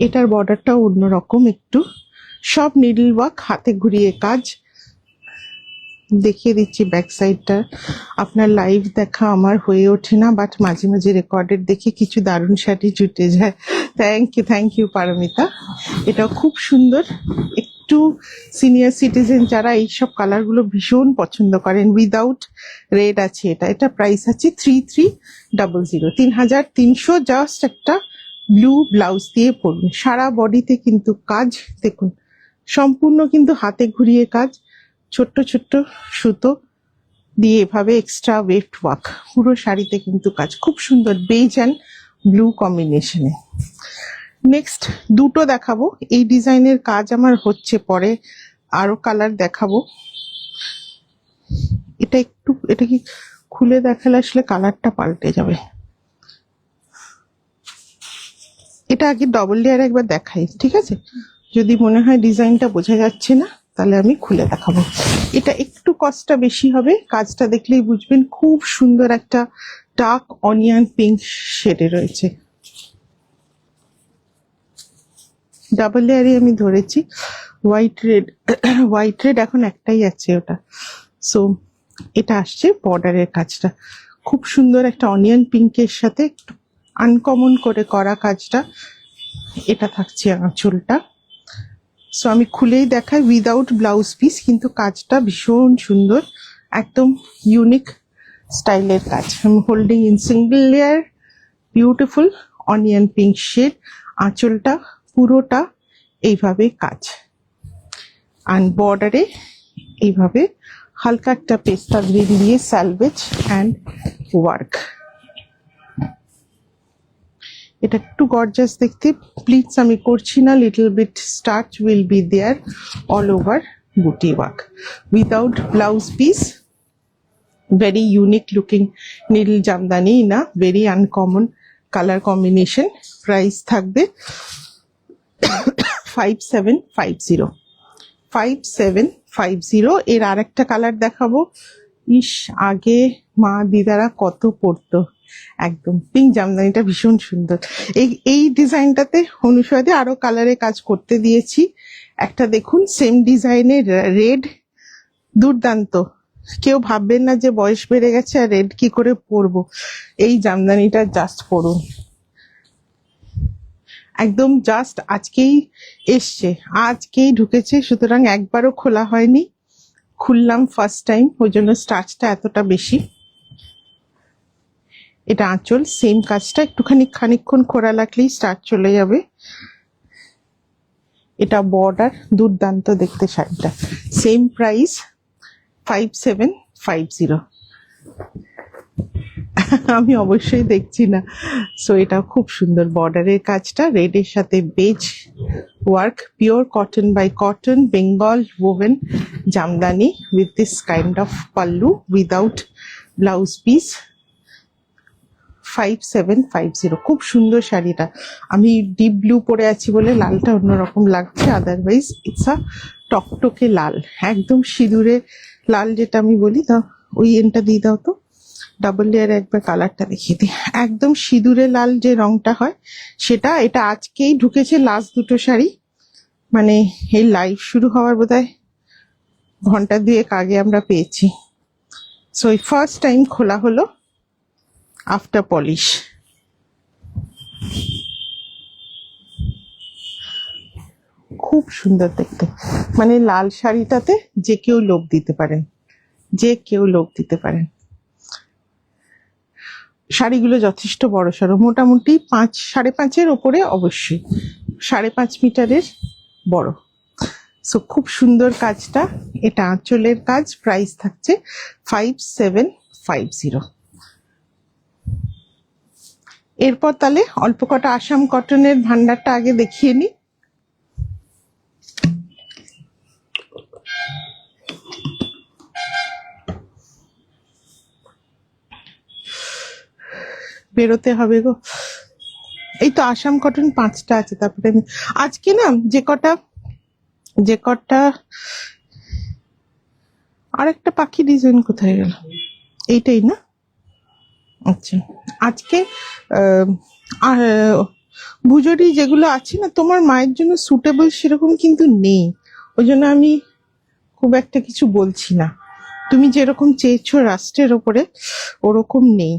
এটার বর্ডারটাও অন্যরকম একটু, সব নিডল ওয়ার্ক, হাতে ঘুরিয়ে কাজ। দেখিয়ে দিচ্ছি ব্যাক সাইডটা, আপনার লাইভ দেখা আমার হয়ে ওঠে না, বাট মাঝে মাঝে রেকর্ডেড দেখে কিছু দারুণ শাড়ি জুটে যায়। Thank you Paromita. এটাও খুব সুন্দর, একটু সিনিয়র সিটিজেন যারা এইসব কালারগুলো ভীষণ পছন্দ করেন, উইদাউট রেড আছে এটা। এটা প্রাইস আছে 3300, 3300। জাস্ট একটা ব্লু ব্লাউজ দিয়ে পরুন, সারা বডিতে কিন্তু কাজ দেখুন, সম্পূর্ণ কিন্তু হাতে ঘুরিয়ে কাজ, ছোট্ট ছোট্ট সুতো দিয়ে এভাবে এক্সট্রা ওয়েট ওয়ার্ক, পুরো শাড়িতে কিন্তু কাজ, খুব সুন্দর বেজ অ্যান্ড ব্লু কম্বিনেশনে। নেক্সট দুটো দেখাবো, এই ডিজাইনের কাজ আমার হচ্ছে, পরে আরো কালার দেখাবো। এটা একটু, এটা কি খুলে দেখালে আসলে কালারটা পাল্টে যাবে। এটা আগে ডবল লেয়ার একবার দেখাই, ঠিক আছে? যদি মনে হয় ডিজাইনটা বোঝা যাচ্ছে না তাহলে আমি খুলে দেখাবো। এটা একটু কস্টটা বেশি হবে, কাজটা দেখলেই বুঝবেন। খুব সুন্দর একটা ডার্ক অনিয়ন পিঙ্ক শেডে রয়েছে। ডাবল লেয়ারে আমি ধরেছি। হোয়াইট রেড, হোয়াইট রেড এখন একটাই আছে ওটা। সো এটা আসছে বর্ডারের কাজটা, খুব সুন্দর একটা অনিয়ন পিঙ্কের সাথে একটু আনকমন করে করা কাজটা। এটা থাকছে আঁচলটা। সো আমি খুলেই দেখাই উইদাউট ব্লাউজ পিস, কিন্তু কাজটা ভীষণ সুন্দর, একদম ইউনিক স্টাইলের কাজ। আমি holding in single layer, beautiful onion pink shade. আঁচলটা পুরোটা এইভাবে কাজ, আর বর্ডারে এইভাবে হালকা একটা পেস্তা গ্রিন দিয়ে স্যালভেজ অ্যান্ড ওয়ার্ক। এটা একটু গর্জাস দেখতে, প্লিটস আমি করছি না, little bit starch will be there all over buti work without blouse piece. Very unique looking neel Jamdani, না very uncommon colour combination. Price থাকবে 5750, 5750। এর আর একটা কালার দেখাবো। ইস, আগে মা দিদারা কত পরতো, একদম পিঙ্ক জামদানিটা ভীষণ সুন্দর। এই ডিজাইনটাতে অনুসয়দে আরো কালারে কাজ করতে দিয়েছি। একটা দেখুন সেম ডিজাইনের রেড, দুর্দান্ত। কেউ ভাববেন না যে বয়স বেড়ে গেছে আর রেড কি করে পরবো। এই জামদানিটা জাস্ট পরুন, একদম জাস্ট আজকেই এসছে, আজকেই ঢুকেছে, সুতরাং একবারও খোলা হয়নি। খুললাম ফার্স্ট টাইম, ওই জন্য স্টার্চটা এতটা বেশি। এটা আঁচল, সেম কাজটা, একটুখানি খানিকক্ষণ খোলা লাগলেই স্টার্চ চলে যাবে। এটা বর্ডার, দুর্দান্ত দেখতে শাড়িটা। Same price 5750। আমি অবশ্যই দেখছি না। সো এটা খুব সুন্দর বর্ডারের কাজটা, রেডের সাথে beige work, pure cotton by cotton, Bengal woven jamdani with this kind of pallu without blouse piece. 5750, খুব সুন্দর শাড়িটা। আমি ডিপ ব্লু পরে আছি বলে লালটা অন্যরকম লাগছে, আদারওয়াইজ ইটস আ টকটকে লাল, একদম সিঁদুরে লাল যেটা আমি বলি। তা ওই এনটা দিয়ে দাও তো, ডাবল লেয়ারে একবার কালারটা দেখিয়ে দিই। একদম সিঁদুরে লাল যে রংটা হয় সেটা। এটা আজকেই ঢুকেছে, লাস্ট দুটো শাড়ি, মানে এই লাইভ শুরু হওয়ার বোধহয় ঘন্টা দুয়েক আগে আমরা পেয়েছি। সো এই ফার্স্ট টাইম খোলা হলো আফটার পলিশ। খুব সুন্দর দেখতে, মানে লাল শাড়িটাতে যে কেউ লোক দিতে পারেন, যে কেউ লোক দিতে পারেন। শাড়িগুলো যথেষ্ট বড় সড়ো, মোটামুটি 5.5-5.5 ওপরে, অবশ্যই 5.5 মিটারের বড়। সো খুব সুন্দর কাজটা। এটা আঁচলের কাজ, প্রাইস থাকছে 5750। এরপর তাহলে অল্প কটা আসাম কটনের ভান্ডারটা আগে দেখিয়ে নি। বেরোতে হবে গো। এই তো আসাম কটন 5টা আছে। তারপরে আমি আজকে না যে কটা আর একটা পাখি ডিজাইন কোথায় গেল, এইটাই না? আচ্ছা, আজকে ভুজরি যেগুলো আছে না তোমার মায়ের জন্য সুটেবল সেরকম কিন্তু নেই, ওই জন্য আমি খুব একটা কিছু বলছি না। তুমি যেরকম চেয়েছো রাস্টের ওপরে, ওরকম নেই।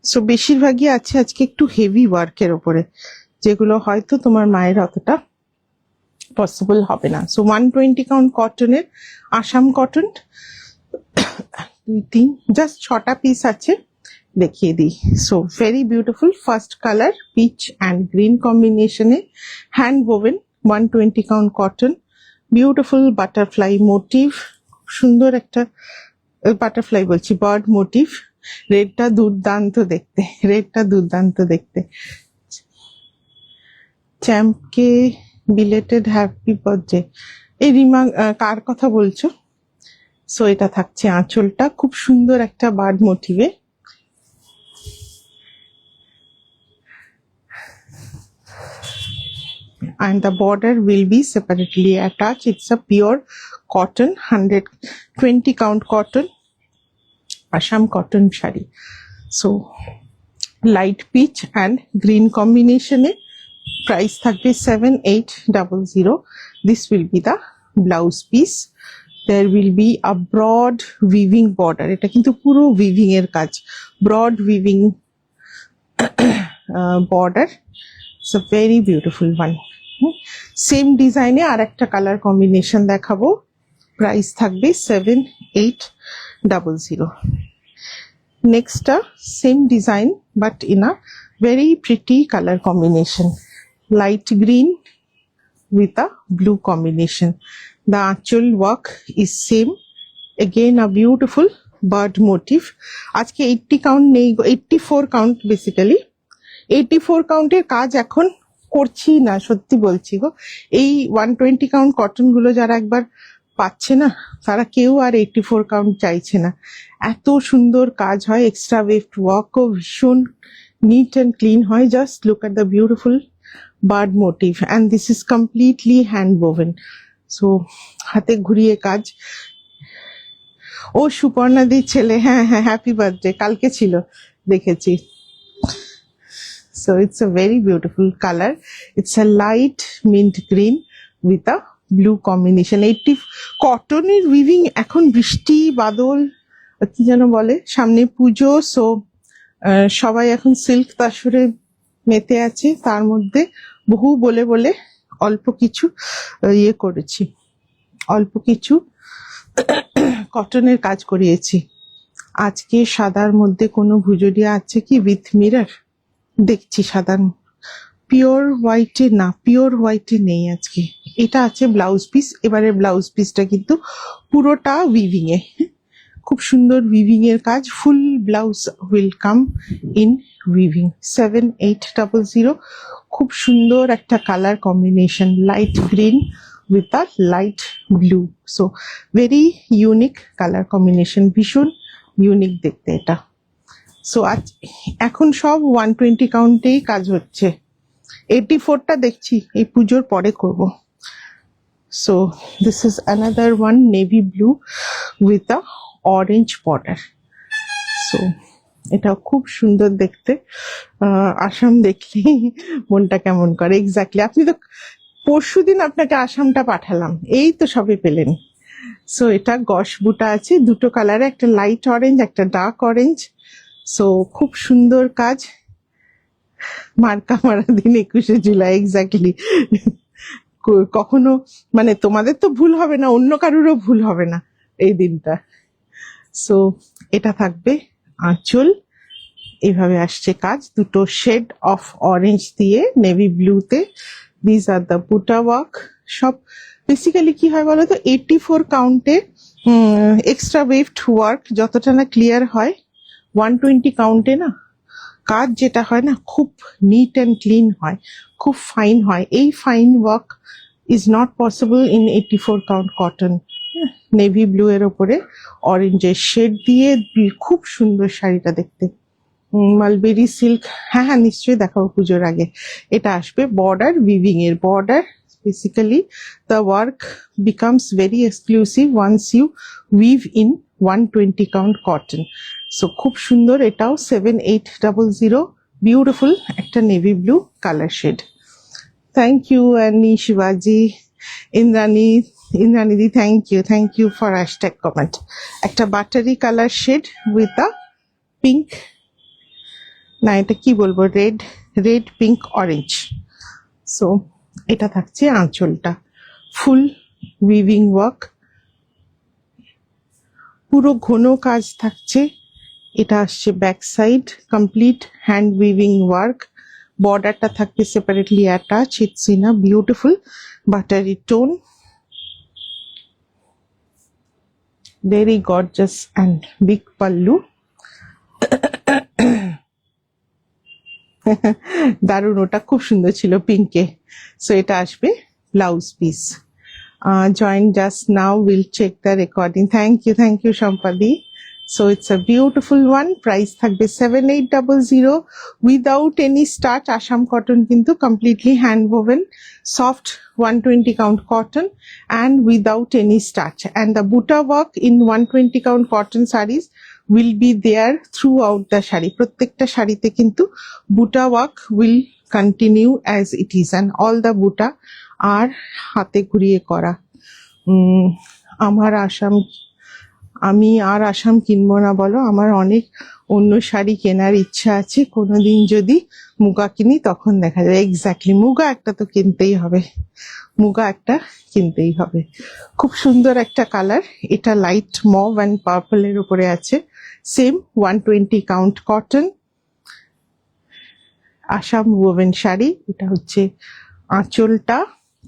সো বেশিরভাগই আছে আজকে একটু হেভি ওয়ার্কের ওপরে, যেগুলো হয়তো তোমার মায়ের অতটা পসিবল হবে না। সো 120 কাউন্ট কটনের আসাম কটন, 2-3 জাস্ট 6টা পিস আছে, দেখিয়ে দিই। So very beautiful, first colour peach and green কম্বিনেশনে, hand woven 120 count cotton, beautiful butterfly motif, সুন্দর একটা বাটারফ্লাই বলছি, বার্ড মোটিভ। রেডটা দুর্দান্ত দেখতে, রেডটা দুর্দান্ত দেখতে। চ্যাম্পকে বিলেটেড হ্যাপি বার্থডে, এই রিমা কার কথা বলছো? সো এটা থাকছে আঁচলটা, খুব সুন্দর একটা bird মোটিভে। and the border will be separately attached. It's a pure cotton, 120 count cotton, Assam cotton shari. So light peach and green combination A price থাকবে 7800. This will be the blouse piece. There will be a broad weaving border. এটা কিন্তু পুরো weaving এর কাজ, broad weaving border. It's a very beautiful one. Same ডিজাইনে আর একটা colour combination দেখাবো, price থাকবে 7800. Next same design but in a very pretty color combination, light green with a blue combination. The actual work is same, again a beautiful bird motif. আজকে 80 count নেই, 84 count basically. 84 কাউন্টের কাজ এখন করছি না, সত্যি বলছি গো। এই 120 কাউন্ট কটন গুলো যারা একবার পাচ্ছে না, তারা কেউ আর 84 কাউন্ট চাইছে না। এত সুন্দর কাজ হয়, এক্সট্রা ওয়েভড ওয়ার্কও ভীষণ নিট অ্যান্ড ক্লিন হয়। Just look at the beautiful bird motif and this is completely hand woven. সো হাতে ঘুরিয়ে কাজ। ও সুপর্ণাদির ছেলে, হ্যাঁ হ্যাঁ, হ্যাপি বার্থডে, কালকে ছিল, দেখেছি। So it's a very beautiful color. It's a light mint green with a blue combination. 80 কটনের উইভিং, এখন বৃষ্টি বাদল কি যেন বলে, সামনে পুজো, সো সবাই এখন সিল্ক তাসরে মেতে আছে। তার মধ্যে বহু বলে বলে অল্প কিছু ইয়ে করেছি, অল্প কিছু কটনের কাজ করিয়েছি। আজকে সাদার মধ্যে কোনো ভুজুরিয়া আছে কি উইথ মিরর দেখছি, সাদা পিওর হোয়াইটে না, পিওর হোয়াইটে নেই আজকে। এটা আছে ব্লাউজ পিস। এবারে ব্লাউজ পিসটা কিন্তু পুরোটা উইভিং এ, খুব সুন্দর উইভিং এর কাজ। Full blouse will come in weaving. 7800, খুব সুন্দর একটা colour combination, light green with a light blue. So very unique colour combination, ভীষণ ইউনিক দেখতে এটা। সো আজ এখন সব 120 কাউন্টেই কাজ হচ্ছে। 84টা দেখছি এই পুজোর পরে করব। So this is another one, navy blue with a orange border. So এটা খুব সুন্দর দেখতে। আসাম দেখলেই মনটা কেমন করে। এক্স্যাক্টলি, আপনি তো পরশুদিন আপনাকে আসামটা পাঠালাম, এই তো সবে পেলেন। সো এটা গস বুটা আছে দুটো কালারে, একটা লাইট অরেঞ্জ, একটা ডার্ক অরেঞ্জ। সো খুব সুন্দর কাজ। মার্কা মারা দিন 21শে জুলাই, এক্স্যাক্টলি। কখনো মানে তোমাদের তো ভুল হবে না, অন্য কারোরও ভুল হবে না এই দিনটা। সো এটা থাকবে আঁচল, এইভাবে আসছে কাজ, দুটো শেড অফ অরেঞ্জ দিয়ে নেভি ব্লুতে। দিস আর দ্য বুটা ওয়ার্ক। সব বেসিক্যালি কি হয় বলো তো, 84 কাউন্টে এক্সট্রা ওয়েভড ওয়ার্ক যতটা না ক্লিয়ার হয়, 120 কাউন্টে না কাজ যেটা হয় না খুব নিট অ্যান্ড ক্লিন হয়, খুব ফাইন হয়। এই fine work is not possible in 84 count cotton. Navy blue এর ওপরে অরেঞ্জের শেড দিয়ে খুব সুন্দর শাড়িটা দেখতে। মালবেরি সিল্ক, হ্যাঁ হ্যাঁ নিশ্চয়ই দেখাবো পুজোর আগে। এটা আসবে বর্ডার উইভিং এর border. Basically the work becomes very exclusive once you weave in 120 count cotton. So খুব সুন্দর, এটাও 7800, বিউটিফুল একটা navy blue colour shade. Thank you Annie, শিবাজি, ইন্দ্রাণীদি, thank you for hashtag comment. একটা buttery colour shade with a pink, না এটা কি বলবো, রেড পিঙ্ক অরেঞ্জ। সো এটা থাকছে আঁচলটা, ফুল উইভিং ওয়ার্ক, পুরো ঘন কাজ থাকছে। এটা আসছে back side, complete hand weaving work. বর্ডারটা থাকবে separately attach. It's in a beautiful buttery tone, very gorgeous and big pallu. দারুণ, ওটা খুব সুন্দর ছিল পিঙ্কে। সো এটা আসবে blouse piece. Join just now, will check the recording. Thank you সম্পাদি। So it's a beautiful one. Price থাকবে 7800 without any starch. Assam cotton কিন্তু completely hand woven, soft 120 count cotton and without any starch. And the buta work in 120 count cotton sarees will be there throughout the sari. প্রত্যেকটা শাড়িতে কিন্তু buta work will continue as it is, and all the buta are হাতে ঘুরিয়ে করা। আমার আসাম, আমি আর আসাম কিনবো না বলো, আমার অনেক অন্য শাড়ি কেনার ইচ্ছা আছে। কোনোদিন যদি মুগা কিনি তখন দেখা যাবে। এক্স্যাক্টলি, মুগা একটা তো কিনতেই হবে, মুগা একটা কিনতেই হবে। খুব সুন্দর একটা কালার, এটা লাইট মভ অ্যান্ড পার্পল এর উপরে আছে। Same 120 count cotton Assam oven sari. এটা হচ্ছে আঁচলটা।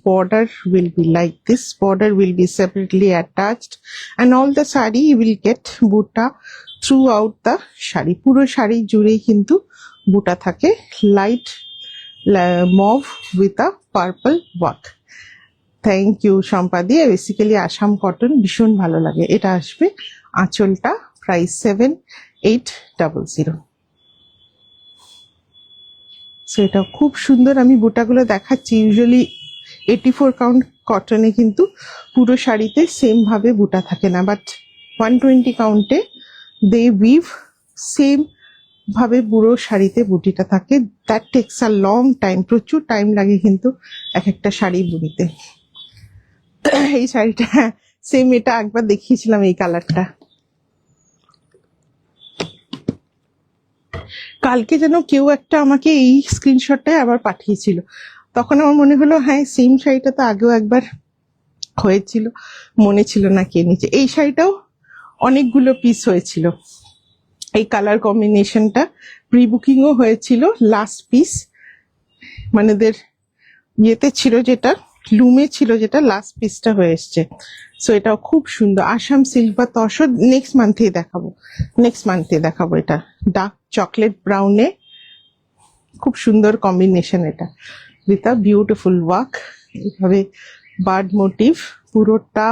Border will be like this, border will be separately attached, and all the sari will get buta throughout the shari. পুরো শাড়ি জুড়েই কিন্তু বুটা থাকে, light mauve with a purple work. Thank you সম্পাদি। Basically Assam cotton ভীষণ ভালো লাগে। এটা আসবে আঁচলটা, প্রাইস 7800। সো এটা খুব সুন্দর। আমি বুটাগুলো দেখাচ্ছি। ইউজুয়ালি 84 কাউন্ট কটনে কিন্তু পুরো শাড়িতে সেম ভাবে বুটা থাকে না, বাট 120 কাউন্টে দে উইভ সেম ভাবে পুরো শাড়িতে বুটিটা থাকে। That takes a long time, প্রচুর টাইম লাগে কিন্তু এক একটা শাড়ি বুনিতে। এই শাড়িটা সেম, এটা একবার দেখিয়েছিলাম এই কালারটা। কালকে যেন কেউ একটা আমাকে এই স্ক্রিনশটটাই আবার পাঠিয়েছিল, তখন আমার মনে হলো হ্যাঁ সেম শাড়িটা তো আগেও একবার হয়েছিল, মনে ছিল না কে নিচে। এই শাড়িটাও অনেকগুলো পিস হয়েছিল, এই কালার কম্বিনেশনটা প্রি বুকিংও হয়েছিল। লাস্ট পিস মানে এদের ইয়েতে ছিল, যেটা লুমে ছিল, যেটা লাস্ট পিসটা হয়ে এসছে। সো এটাও খুব সুন্দর। আসাম সিল্ক বা তসর নেক্সট মান্থে দেখাবো। এটা ডার্ক চকলেট ব্রাউনে, খুব সুন্দর কম্বিনেশন এটা, উইথ আ বিউটিফুল ওয়ার্ক। এইভাবে বার্ড মোটিভ, পুরোটা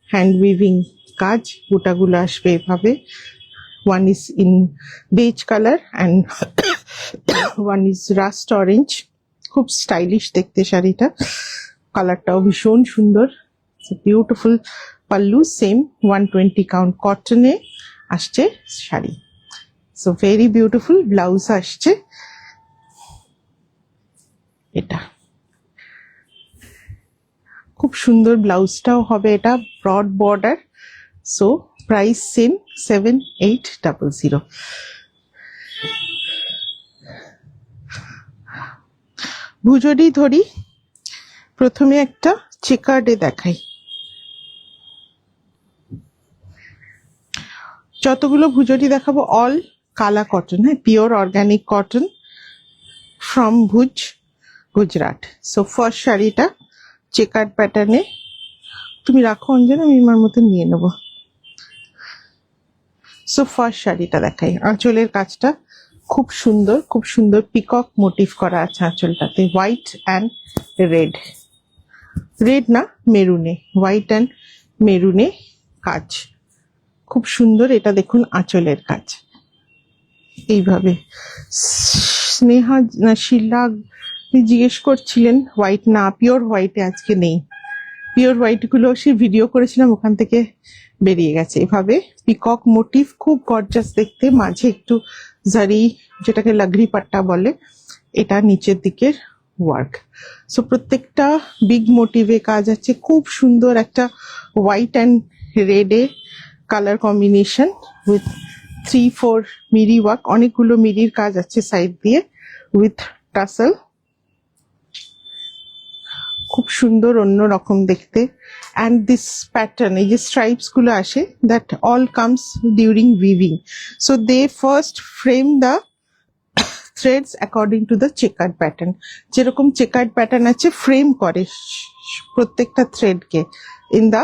হ্যান্ড উইভিং কাজ। বুটাগুলো আসবে এভাবে। One is in beige colour and one is rust orange. খুব স্টাইলিশ দেখতে শাড়িটা, কালারটাও ভীষণ সুন্দর। বিউটিফুল পাল্লু, সেম 120 কাউন্ট কটনে আসছে sari. So very beautiful. Blouse আসছে এটা, খুব সুন্দর ব্লাউজটাও হবে। এটা broad border. So price same 7800। ভুজরি ধরি, প্রথমে একটা চেকার্ডে দেখাই। যতগুলো ভুজরি দেখাবো অল কালা কটন, হ্যাঁ, pure organic cotton from Bhuj, Gujarat. So first শাড়িটা চেকার্ড প্যাটার্নে। তুমি রাখো অঞ্জন, আমি আমার মতো নিয়ে নেবো। সো ফার্স্ট শাড়িটা দেখাই। আঁচলের কাজটা খুব সুন্দর, খুব সুন্দর পিকক মোটিভ করা আছে আঁচলটাতে, হোয়াইট অ্যান্ড রেড, রেড না মেরুনে, হোয়াইট অ্যান্ড মেরুনে কাজ, খুব সুন্দর। এটা দেখুন আঁচলের কাজ এইভাবে। স্নেহা না শিলা জিজ্ঞেস করছিলেন হোয়াইট না, পিওর হোয়াইটে আজকে নেই। পিওর হোয়াইট গুলো সে ভিডিও করেছিলাম, ওখান থেকে বেরিয়ে গেছে। এভাবে পিকক মোটিভ, খুব গর্জাস দেখতে। মাঝে একটু জারি, যেটাকে লাগরি পাট্টা বলে, এটা নিচের দিকের ওয়ার্ক। সো প্রত্যেকটা বিগ মোটিভে কাজ আছে। খুব সুন্দর একটা হোয়াইট অ্যান্ড রেডে colour combination with 3-4 mirror work. অনেকগুলো মিরির কাজ আছে সাইড দিয়ে উইথ টাসেল। খুব সুন্দর, অন্য রকম দেখতে। অ্যান্ড দিস প্যাটার্ন, এই যে স্ট্রাইপস গুলো আসে, that all comes during weaving. So they first frame the threads according to the checkered pattern. যেরকম চেকার্ড প্যাটার্ন আছে, ফ্রেম করে প্রত্যেকটা থ্রেডকে ইন দ্য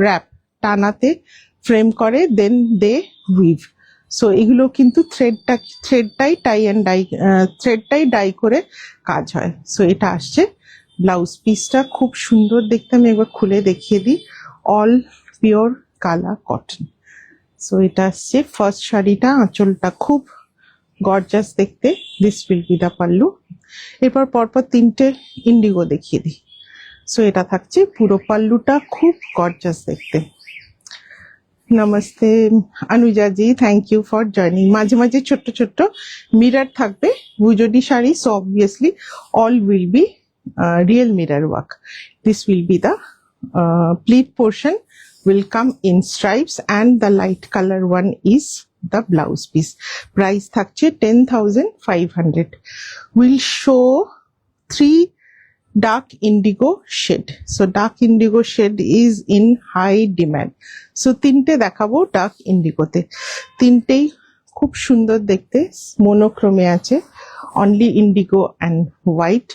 র্যাপ, টানাতে ফ্রেম করে, দেন দে উইভ। সো এগুলো কিন্তু থ্রেডটাই ডাই করে কাজ হয়। সো এটা আসছে ব্লাউজ পিসটা, খুব সুন্দর দেখতে। আমি একবার খুলে দেখিয়ে দিই। All pure kala cotton, so এটা আসছে ফার্স্ট শাড়িটা, আঁচলটা খুব গর্জাস দেখতে। দিস উইল বি দা পাল্লু। এরপর পরপর তিনটে ইন্ডিগো দেখিয়ে দিই। সো এটা থাকছে পুরো পাল্লুটা, খুব গর্জাস দেখতে। নমস্তে Anuja ji, thank you for joining. মাঝে মাঝে ছোট্ট ছোট্ট মিরার থাকবে Bhujodi sari, so obviously all will be real mirror work. This will be the pleat portion will come in stripes and the light color one is the blouse piece. Price থাকছে 10,500. Will show 3 dark indigo shade. So dark indigo shade is in high demand. So তিনটে দেখাবো dark ইন্ডিগোতে, তিনটেই খুব সুন্দর দেখতে, মোনোক্রোমে আছে, only Indigo and white.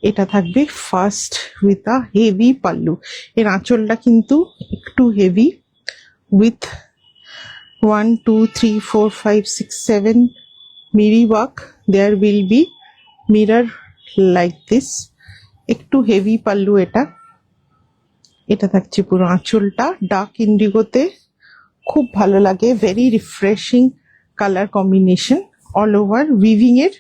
এটা থাকবে first with a heavy pallu. এর আঁচলটা কিন্তু একটু heavy, with 1 2 3 4 5 6 7 mirror work. There will be mirror like this, একটু হেভি পাল্লু এটা। এটা থাকছে পুরো আঁচলটা ডার্ক ইন্ডিগোতে, খুব ভালো লাগে, very refreshing colour combination. All over weaving এর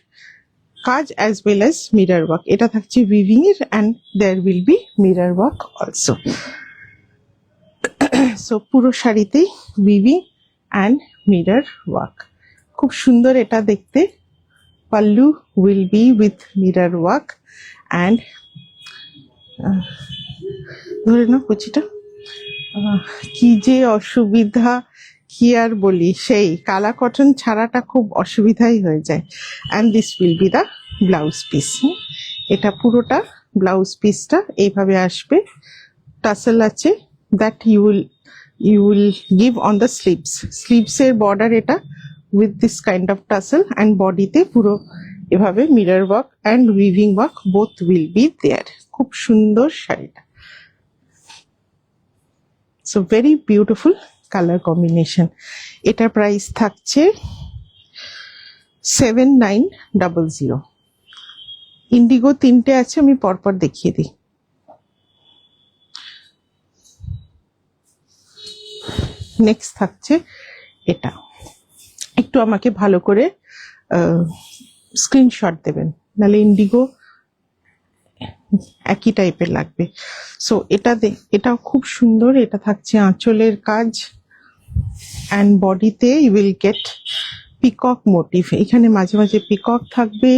কাজ as well as mirror work. এটা থাকছে উইভিং এর and there will be mirror work also. So পুরো শাড়িতেই উইভিং অ্যান্ড মিরার ওয়ার্ক, খুব সুন্দর এটা দেখতে। Pallu will be with mirror work and ধরে নাও কুচিটা। কি যে অসুবিধা, কি আর বলি, সেই কালা কটন ছাড়াটা খুব অসুবিধাই হয়ে যায়। And this will be the blouse piece. এটা পুরোটা ব্লাউজ পিসটা এইভাবে আসবে, টাসেল আছে, that you will give on the sleeves. স্লিভসের বর্ডার এটা with this kind of tassel, and বডিতে পুরো এভাবে mirror work and weaving work both will be there. খুব সুন্দর শাড়িটা। So very beautiful colour combination. এটার প্রাইস থাকছে 7900। ইন্ডিগো তিনটে আছে, আমি পরপর দেখিয়ে দিই। নেক্সট থাকছে এটা, একটু আমাকে ভালো করে স্ক্রিনশট দেবেন, নাহলে ইন্ডিগো একই টাইপের লাগবে। সো এটাও খুব সুন্দর। এটা থাকছে আঁচলের কাজ অ্যান্ড বডিতে you will get peacock motif. এখানে মাঝে মাঝে পিকক থাকবে,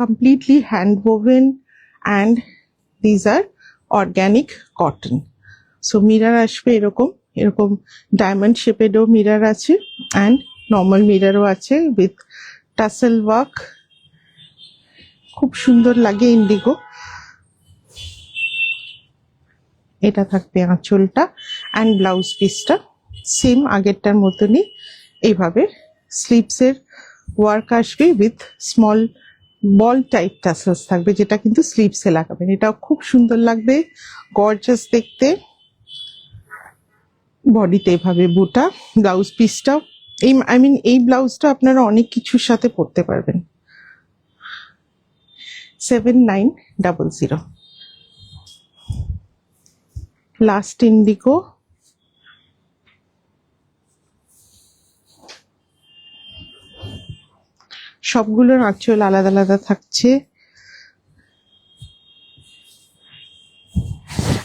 completely hand woven and these are organic cotton. So mirror আসবে এরকম এরকম ডায়মন্ড শেপেডও মিরার আছে অ্যান্ড নর্মাল মিরারও আছে উইথ টাসেল ওয়ার্ক। খুব সুন্দর লাগে ইন্ডিগো। এটা থাকবে আঁচলটা অ্যান্ড ব্লাউজ পিসটা সেম আগেরটার মতনই, এইভাবে স্লিভসের ওয়ার্ক আসবে with small ball type tassels থাকবে, যেটা কিন্তু স্লিভসে লাগাবেন। এটাও খুব সুন্দর লাগবে, গর্জাস দেখতে। বডিতে এভাবে বুটা। ব্লাউজ পিসটাও এই ব্লাউজটা আপনারা অনেক কিছুর সাথে পরতে পারবেন। 7900। Last Indigo. সবগুলোর আঁচল আলাদা আলাদা থাকছে,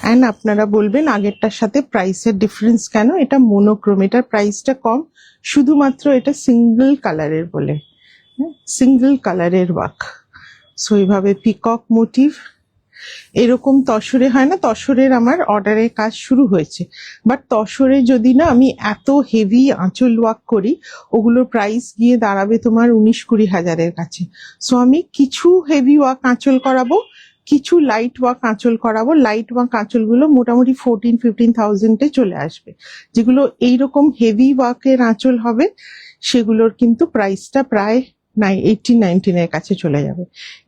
অ্যান্ড আপনারা বলবেন আগেরটার সাথে প্রাইসের ডিফারেন্স কেন। এটা মোনোক্রোম, এটার প্রাইসটা কম, শুধুমাত্র এটা সিঙ্গেল কালারের বলে, সিঙ্গেল কালারের ওয়ার্ক। সো এইভাবে পিকক মোটিভ, এরকম তসরে হয় না। তসরের আমার অর্ডারের কাজ শুরু হয়েছে, বাট তসরে যদি না আমি এত হেভি আঁচল ওয়ার্ক করি, ওগুলোর প্রাইস গিয়ে দাঁড়াবে তোমার 19-20 হাজারের কাছে। সো আমি কিছু হেভি ওয়ার্ক আঁচল করাবো, কিছু লাইট ওয়ার্ক আঁচল করাবো। লাইট ওয়ার্ক আঁচলগুলো মোটামুটি 14-15,000-এ চলে আসবে। যেগুলো এইরকম হেভি ওয়ার্কের আঁচল হবে সেগুলোর কিন্তু প্রাইসটা প্রায় 18-19 কাছে চলে যাবে।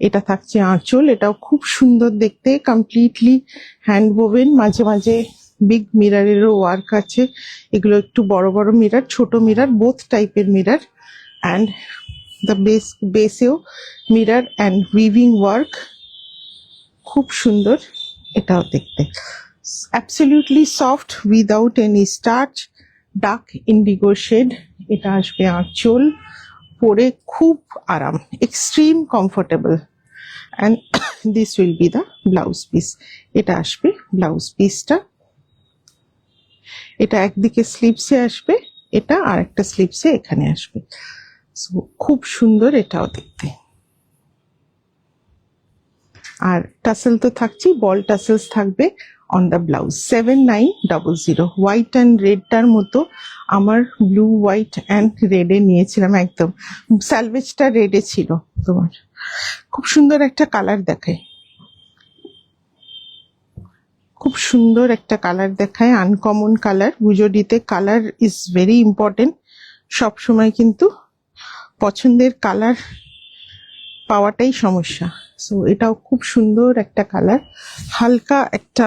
এটা থাকছে আঁচল, এটাও খুব সুন্দর দেখতে, কমপ্লিটলি হ্যান্ড ওভেন। মাঝে মাঝে বিগ মিরারেরও ওয়ার্ক আছে। এগুলো একটু বড় বড় মিরার, ছোট মিরার, বোথ টাইপের মিরার, অ্যান্ড দ্য বেসেও মিরার অ্যান্ড উইভিং ওয়ার্ক। খুব সুন্দর এটাও দেখতে, absolutely soft without any starch, dark indigo shade. এটা আসবে আঁচল, পরে খুব আরাম, extreme comfortable. And this will be the blouse piece. এটা আসবে ব্লাউজ পিসটা। এটা একদিকে স্লিভসে আসবে, এটা আর একটা স্লিভসে এখানে আসবে। সো খুব সুন্দর এটাও দেখতে। আর টাসেল তো থাকছেই, বল টাসেলস থাকবে on the blouse. 7900। White and রেডটার মতো, আমার ব্লু হোয়াইট অ্যান্ড রেডে নিয়েছিলাম, একদম স্যালভেজটা রেডে ছিল তোমার। খুব সুন্দর একটা কালার দেখায়, খুব সুন্দর একটা কালার দেখায়, আনকমন কালার। গুজরিতে কালার ইজ ভেরি ইম্পর্টেন্ট। সব সময় কিন্তু পছন্দের কালার পাওয়াটাই সমস্যা। সো এটাও খুব সুন্দর একটা কালার, হালকা একটা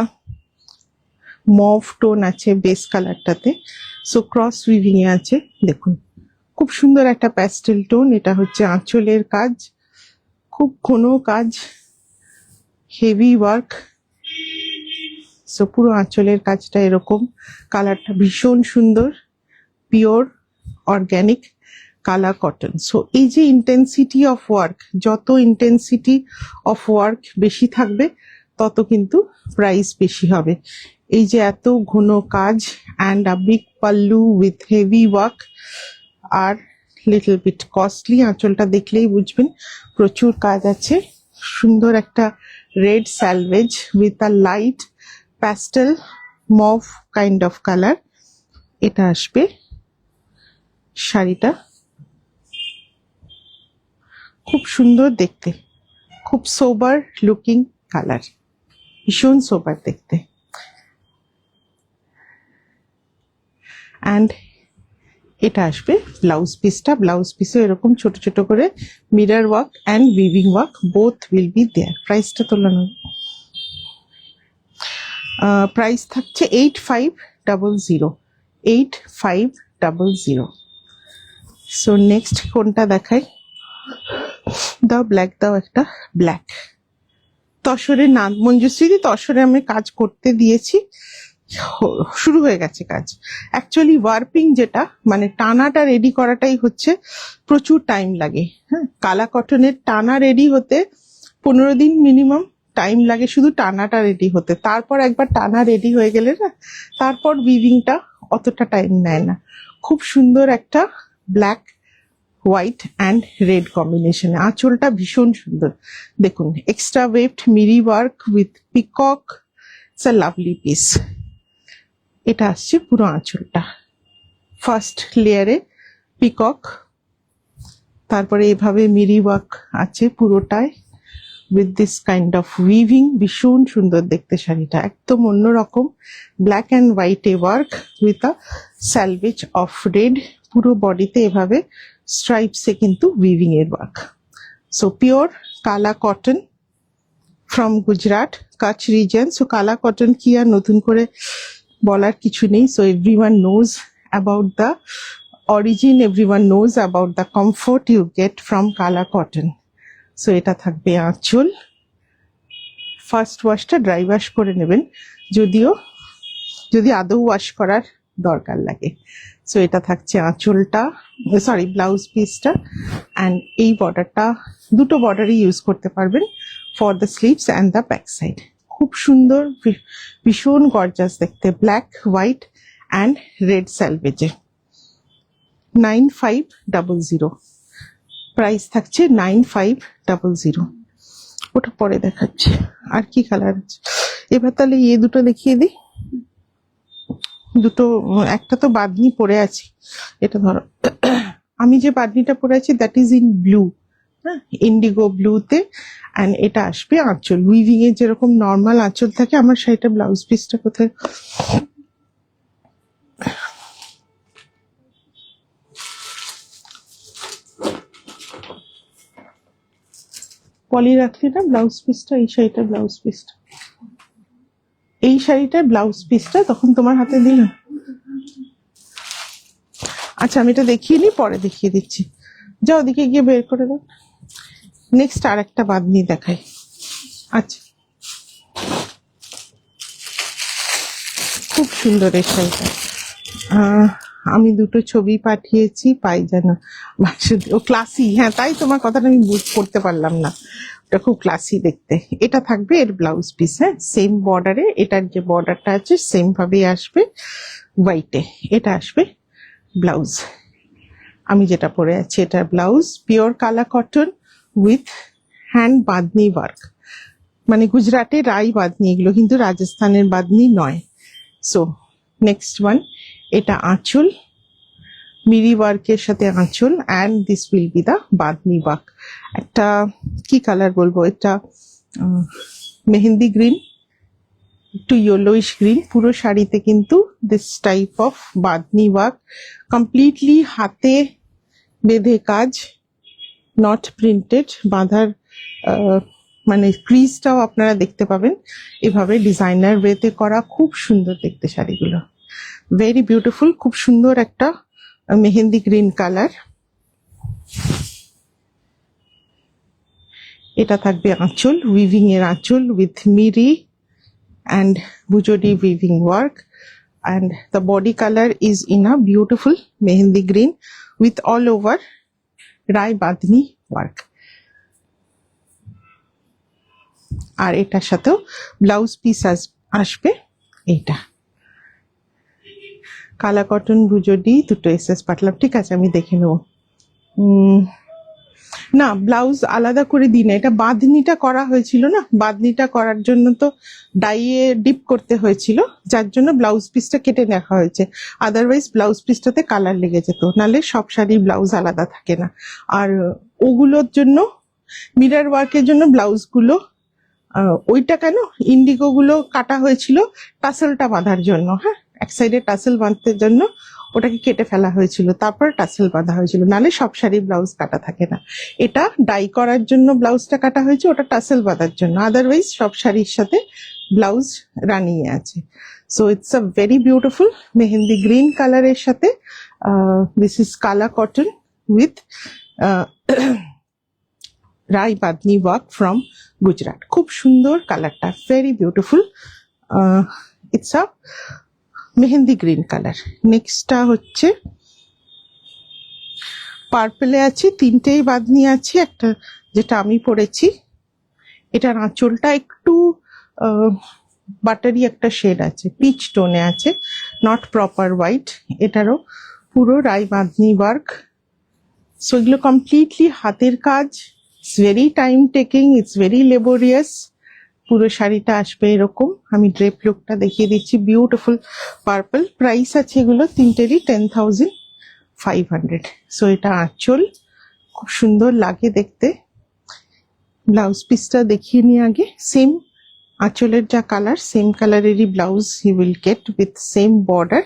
মভ টোন আছে বেস কালারটাতে। সো ক্রস উইভিং এ আছে, দেখুন খুব সুন্দর একটা প্যাস্টেল টোন। এটা হচ্ছে আঁচলের কাজ, খুব ঘন কাজ, হেভি ওয়ার্ক। সো পুরো আঁচলের কাজটা এরকম, কালারটা ভীষণ সুন্দর, পিওর অর্গ্যানিক কালা কটন। সো এই যে ইন্টেন্সিটি অফ ওয়ার্ক, যত ইন্টেন্সিটি অফ ওয়ার্ক বেশি থাকবে তত কিন্তু প্রাইস বেশি হবে। এই যে এত ঘন কাজ and a big pallu with heavy work আর লিটল বিট কস্টলি। আঁচলটা দেখলেই বুঝবেন প্রচুর কাজ আছে। সুন্দর একটা red selvage with a light pastel mauve kind of colour. এটা আসবে শাড়িটা, খুব সুন্দর দেখতে, খুব সোবার লুকিং কালার, ভীষণ সোবার দেখতে। অ্যান্ড এটা আসবে ব্লাউজ পিসটা। ব্লাউজ পিসে এরকম ছোট ছোট করে mirror work and weaving work both will be there. প্রাইসটা তোলানো, প্রাইস থাকছে 8500, 8500। সো নেক্সট কোনটা দেখাই? দাও ব্ল্যাক, দাও একটা ব্ল্যাক। তসরে না, মঞ্জুশ্রী তসরে আমি কাজ করতে দিয়েছি, শুরু হয়ে গেছে কাজ। অ্যাকচুয়ালি ওয়ার্পিং যেটা মানে টানাটা রেডি করাটাই হচ্ছে প্রচুর টাইম লাগে। হ্যাঁ, কালা কটনের টানা রেডি হতে 15 দিন মিনিমাম টাইম লাগে শুধু টানাটা রেডি হতে। তারপর একবার টানা রেডি হয়ে গেলে না, তারপর উইভিংটা অতটা টাইম নেয় না। খুব সুন্দর একটা ব্ল্যাক হোয়াইট অ্যান্ড রেড কম্বিনেশনে, আঁচলটা ভীষণ সুন্দর দেখুন। Extra waved মিরি work with peacock, it's a lovely piece. এটা আসছে পুরো আঁচলটা, ফার্স্ট লেয়ারে পিকক, তারপরে এভাবে মিরি ওয়ার্ক আছে পুরোটায় with this kind of weaving. ভীষণ সুন্দর দেখতে শাড়িটা, একদম অন্যরকম। ব্ল্যাক অ্যান্ড হোয়াইটে work with a selvage of red. পুরো বডিতে এভাবে স্ট্রাইপসে কিন্তু উইভিং এর work. So pure kala cotton from Gujarat, Kutch region. So কালা কটন কি আর নতুন করে বলার কিছু নেই। So everyone knows about the origin, everyone knows about the comfort you get from Kala cotton. So এটা থাকবে আঁচল। ফার্স্ট ওয়াশটা ড্রাই ওয়াশ করে নেবেন, যদি আদৌ ওয়াশ করার দরকার লাগে। সো এটা থাকছে আঁচলটা, সরি ব্লাউজ পিসটা। অ্যান্ড এই বর্ডারটা, দুটো বর্ডারই ইউজ করতে পারবেন for the sleeves and the back side. খুব সুন্দর, ভীষণ গর্জাস দেখতে, ব্ল্যাক হোয়াইট অ্যান্ড রেড স্যালভেজে। 9500, প্রাইস থাকছে 9500। ওটা পরে দেখাচ্ছি আর কি কালার আছে। এবার তাহলে এই দুটো দেখিয়ে দিই। দুটো, একটা তো বাদনি পরে আছি, এটা ধরো। আমি যে বাদনিটা পরে আছি দ্যাট ইজ ইন ব্লু, হ্যাঁ, ইন্ডিগো ব্লুতে। অ্যান্ড এটা আসবে আঁচল, উইভিং এর যেরকম নর্মাল আঁচল থাকে। আমার শাড়িটা ব্লাউজ পিসটা কোথায়? পলি রাখলি না ব্লাউজ পিসটা, এই শাড়িটার ব্লাউজ পিসটা, এই শাড়িটার ব্লাউজ পিসটা তখন তোমার হাতে দিলাম। আচ্ছা আমি এটা দেখিয়ে নিই, পরে দেখিয়ে দিচ্ছি। যা ওদিকে গিয়ে বের করে দাও। নেক্সট আর একটা বাদনি দেখাই। আচ্ছা, খুব সুন্দর এই শাড়িটা। আমি দুটো ছবি পাঠিয়েছি, পাই যেন ও ক্লাসি। হ্যাঁ, তাই তোমার কথাটা আমি করতে পারলাম না, এটা খুব ক্লাসি দেখতে। এটা থাকবে এর ব্লাউজ পিস। হ্যাঁ, সেম বর্ডারে, এটার যে বর্ডারটা আছে সেম ভাবেই আসবে হোয়াইটে। এটা আসবে ব্লাউজ। আমি যেটা পরে আছি এটা blouse, pure kala cotton with hand bandhani work, মানে গুজরাটে রাই বাঁধনি, এগুলো কিন্তু রাজস্থানের বাঁধনি নয়। সো নেক্সট ওয়ান, এটা আঁচল, মিরি ওয়ার্কের সাথে আঁচল, and this will be the bandhani work. একটা কি কালার বলবো, এটা মেহেন্দি গ্রিন, একটু ইয়েলোইশ গ্রিন। পুরো শাড়িতে কিন্তু this type of bandhani work, completely হাতে বেঁধে কাজ, নট প্রিন্টেড। বাঁধার মানে ক্রিজটাও আপনারা দেখতে পাবেন এভাবে ডিজাইনার ওয়েতে করা, খুব সুন্দর দেখতে শাড়িগুলো, ভেরি বিউটিফুল। খুব সুন্দর একটা মেহেন্দি গ্রিন কালার। এটা থাকবে আঁচল, উইভিং এর আঁচল with মিরি and bujodi weaving work, and the body color is in a beautiful mehendi green with all over rai badni work. আর এটার সাথেও ব্লাউজ পিস আসবে এইটা। কালা কটন বুজডি দুটো এসএস পাটলাম, ঠিক আছে আমি দেখে নেব। না, ব্লাউজ আলাদা করে দিই না, এটা বাঁধনিটা করা হয়েছিল না, বাঁধনিটা করার জন্য তো ডাইয়ে ডিপ করতে হয়েছিল, যার জন্য ব্লাউজ পিসটা কেটে রাখা হয়েছে। আদারওয়াইজ ব্লাউজ পিসটাতে কালার লেগে যেত, নাহলে সব শাড়ি ব্লাউজ আলাদা থাকে না। আর ওগুলোর জন্য মিরর ওয়ার্কের জন্য ব্লাউজগুলো ওইটা কেন ইন্ডিগো গুলো কাটা হয়েছিল টাসেলটা বাঁধার জন্য। হ্যাঁ, এক সাইডে টাসেল বাঁধতে জন্য ওটাকে কেটে ফেলা হয়েছিল, তারপর টাসেল বাঁধা হয়েছিল, নাহলে সব শাড়ি ব্লাউজ কাটা থাকে না। এটা ডাই করার জন্য ব্লাউজটা কাটা হয়েছে, ওটা টাসেল বাঁধার জন্য। আদারওয়াইজ সব শাড়ির সাথে ব্লাউজ রানিয়ে আছে। So it's a very beautiful mehendi green কালারের সাথে this is kala cotton with rai bandhani work from Gujarat. খুব সুন্দর কালারটা, very beautiful. It's a mehendi green colour. নেক্সটটা হচ্ছে পার্পেলে আছে, তিনটেই বাদনি আছে, একটা যেটা আমি পরেছি। এটার আঁচলটা একটু বাটারি একটা শেড আছে, পিচ টোনে আছে, নট প্রপার হোয়াইট। এটারও পুরো রাই বাঁধনি ওয়ার্ক। সো এগুলো কমপ্লিটলি হাতের কাজ, it's very time taking, it's very laborious. পুরো শাড়িটা আসবে এরকম। আমি ড্রেপ লুকটা দেখিয়ে দিচ্ছি, বিউটিফুল পার্পল। প্রাইস আছে এগুলো তিনটেরই 10,500। সো এটা আঁচল, খুব সুন্দর লাগে দেখতে। ব্লাউজ পিসটা দেখিয়ে নিয়ে আগে, সেম আঁচলের যা কালার সেম কালারেরই blouse you will get with same border.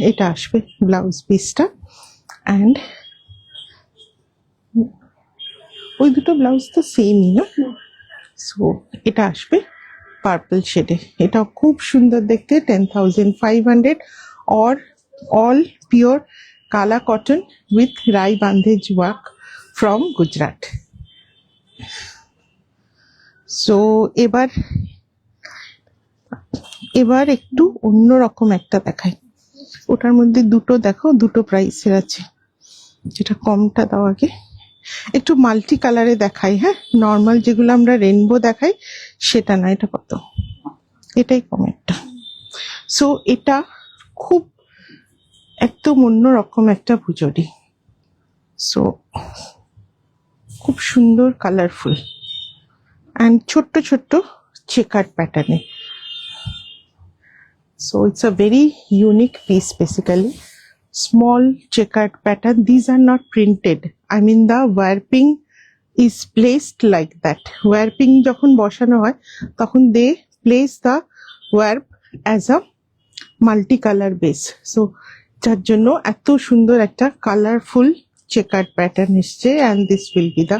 এটা আসবে ব্লাউজ পিসটা, অ্যান্ড ওই দুটো ব্লাউজ তো সেমই না। সো এটা আসবে পার্পল শেডে, এটাও খুব সুন্দর দেখতে। 10,500 or all pure kala cotton with rai bandhej work from Gujarat. So এবার একটু অন্যরকম একটা দেখাই। ওটার মধ্যে দুটো দেখো, দুটো প্রাইসের আছে, যেটা কমটা দাও আগে। একটু মাল্টি কালারে দেখাই। হ্যাঁ, নর্মাল যেগুলো আমরা রেনবো দেখাই সেটা না, এটা কত, এটাই কম একটা। সো এটা খুব একদম অন্যরকম একটা ভুজরি। সো খুব সুন্দর কালারফুল অ্যান্ড ছোট্ট ছোট্ট চেকার প্যাটার্নে। So it's a very unique piece basically. Small checkered pattern. These are not printed. I mean the warping is placed like that. Warping যখন বসানো হয় তখন they place the warp as a multicolor base. So যার জন্য এত সুন্দর একটা colourful checkered pattern এসছে, and this will be the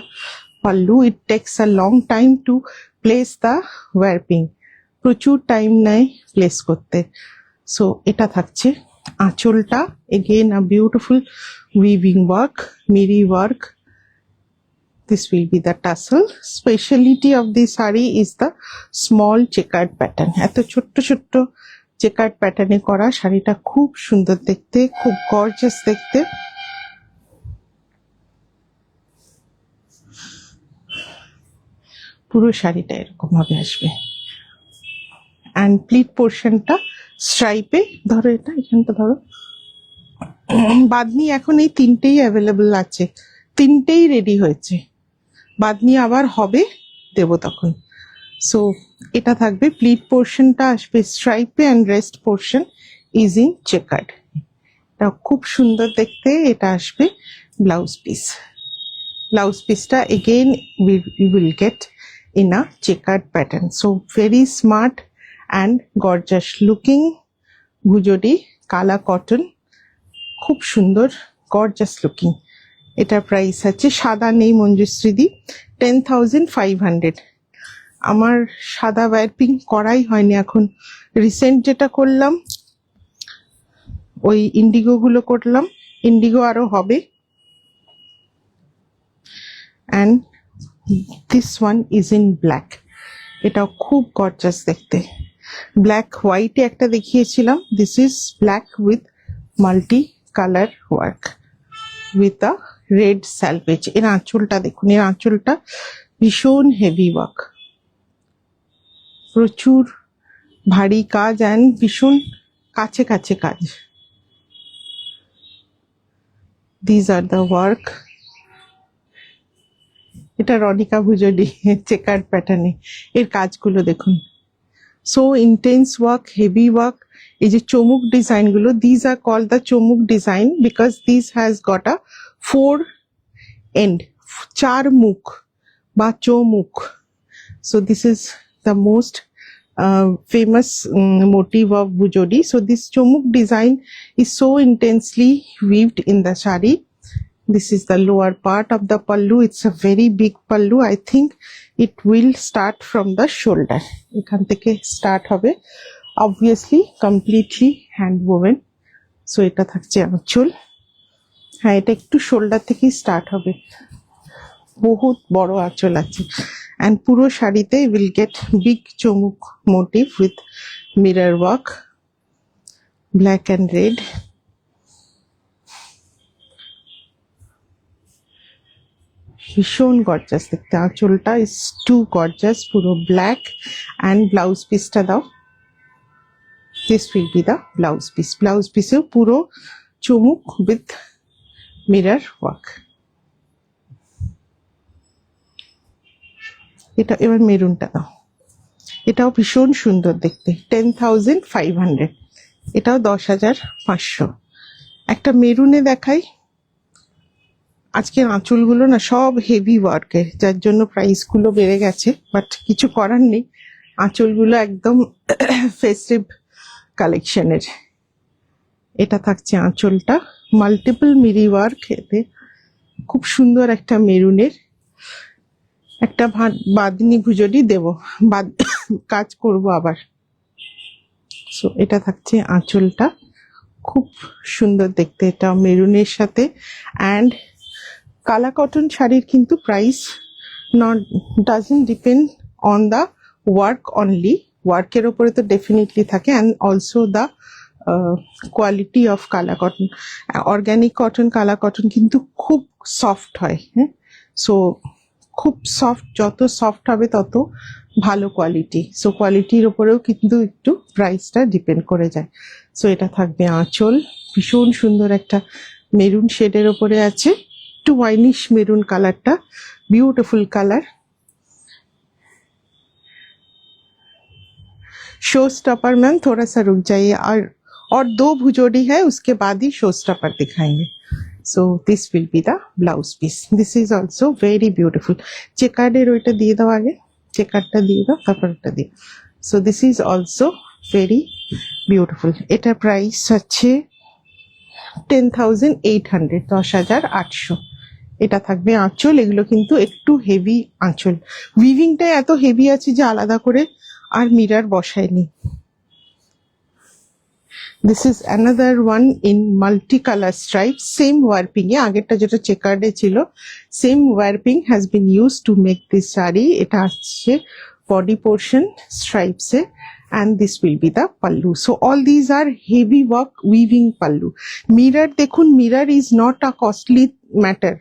pallu. It takes a long time to place the warping. প্রচুর টাইম নেয় প্লেস করতে। সো এটা থাকছে আঁচলটা, again a beautiful weaving work, মিরি work. This will be the tassel. Speciality of the sari is the small chequered pattern. এত ছোট্ট ছোট্ট chequered প্যাটার্নে করা। শাড়িটা খুব সুন্দর দেখতে, খুব গর্জাস দেখতে। পুরো শাড়িটা এরকম ভাবে আসবে অ্যান্ড প্লিট পোর্শনটা স্ট্রাইপে। ধরো এটা, এখানটা ধরো। বাদনি এখন এই তিনটেই অ্যাভেলেবল আছে, তিনটেই রেডি হয়েছে। বাদনি আবার হবে, দেব তখন। সো এটা থাকবে, প্লিট পোর্শনটা আসবে স্ট্রাইপে and rest portion is in checkered. এটা খুব সুন্দর দেখতে। এটা আসবে ব্লাউজ পিস। ব্লাউজ পিসটা again we will get in a checkered pattern. So very smart and gorgeous looking ভুজোডি কালা কটন, খুব সুন্দর গর্জাস লুকিং। এটার প্রাইস আছে, সাদা নেই মঞ্জুশ্রীদি, 10,500। আমার সাদা ওয়্যারপিং করাই হয়নি এখন। রিসেন্ট যেটা করলাম ওই ইন্ডিগো গুলো করলাম, ইন্ডিগো আরো হবে। And this one is in black. এটাও খুব গর্জাস দেখতে। ব্ল্যাক হোয়াইটে একটা দেখিয়েছিলাম, this is black with multi colour work with a red salvage. এর আঁচলটা দেখুন, এর আঁচলটা ভীষণ হেভি ওয়ার্ক, প্রচুর ভারী কাজ অ্যান্ড ভীষণ কাছে কাছে কাজ। These are the work. এটা রনিকা ভুজোডি চেকার্ড প্যাটার্নে। এর কাজগুলো দেখুন, so intense work, heavy work. এই যে চমুক ডিজাইন গুলো, these are called the chamuk design because this has got a 4 end, 4 মুখ বা chaumukh. So this is the most famous motif of Bujodi. So this chomuk design is so intensely weaved in the sari. This is the lower part of the pallu. It's a very big pallu. I think it will start from the shoulder. এখান থেকে start হবে, obviously completely hand woven. So এটা থাকছে আঁচল। হ্যাঁ, এটা একটু shoulder থেকেই স্টার্ট হবে, বহুত বড় আঁচল আছে। And puro শাড়িতে will get big chamuk motif with mirror work, black and red. ভীষণ গর্জাস দেখতে। আঁচলটা is too gorgeous, পুরো ব্ল্যাক। and ব্লাউজ পিসটা দাও, this will be the blouse piece. Blouse পিসেও পুরো চমুক with mirror work. এটা এবার মেরুনটা দাও, এটাও ভীষণ সুন্দর দেখতে, 10,500। এটাও 10,500। একটা মেরুনে দেখাই। আজকের আঁচলগুলো না সব হেভি ওয়ার্কের, যার জন্য প্রাইস গুলো বেড়ে গেছে, বাট কিছু করার নেই। আঁচলগুলো একদম ফেস্টিভ কালেকশনের। এটা থাকছে আঁচলটা, মাল্টিপল মিরি ওয়ার্ক। এতে খুব সুন্দর একটা মেরুনের একটা বাদনি ভুজোডি দেব, কাজ করব আবার। সো এটা থাকছে আঁচলটা, খুব সুন্দর দেখতে, এটা মেরুনের সাথে। অ্যান্ড কালা কটন শাড়ির কিন্তু price doesn't depend on the work only, ওয়ার্কের ওপরে তো ডেফিনেটলি থাকে, and also the quality of কালা কটন। অর্গ্যানিক কটন, কালা কটন কিন্তু খুব সফট হয়। হ্যাঁ, সো খুব সফট, যত সফট হবে তত ভালো কোয়ালিটি। সো কোয়ালিটির ওপরেও কিন্তু একটু প্রাইসটা ডিপেন্ড করে যায়। সো এটা থাকবে আঁচল, ভীষণ সুন্দর একটা মেরুন শেডের ওপরে আছে, একটু ওয়াইনিশ মেরুন কালারটা, beautiful colour. Show stopper ma'am थोड़ा सा रुक जाइए, और 2 भुजोड़ी है, उसके बाद ही शो स्टॉपर दिखाएंगे। So this will be the blouse piece. This is also very beautiful. চেকার্ডের ওইটা দিয়ে দাও আগে, চেকারটা দিয়ে দাও, তারপর ওটা দিও। So this is also very beautiful. এটা প্রাইস আছে 10,800, 10,800। এটা থাকবে আঁচল। এগুলো কিন্তু একটু হেভি আঁচল, উইভিংটা এত হেভি আছে যে আলাদা করে আর মিরার বসায়নি। This is another one in multicolor stripes, same warping এ, আগেরটা যেটা চেকার্ডে ছিল, same warping has been used to make this sari. এটা আসছে body portion stripes hai, and this will be the pallu. So all these are heavy work weaving pallu. Mirror dekhun, mirror is not a costly matter.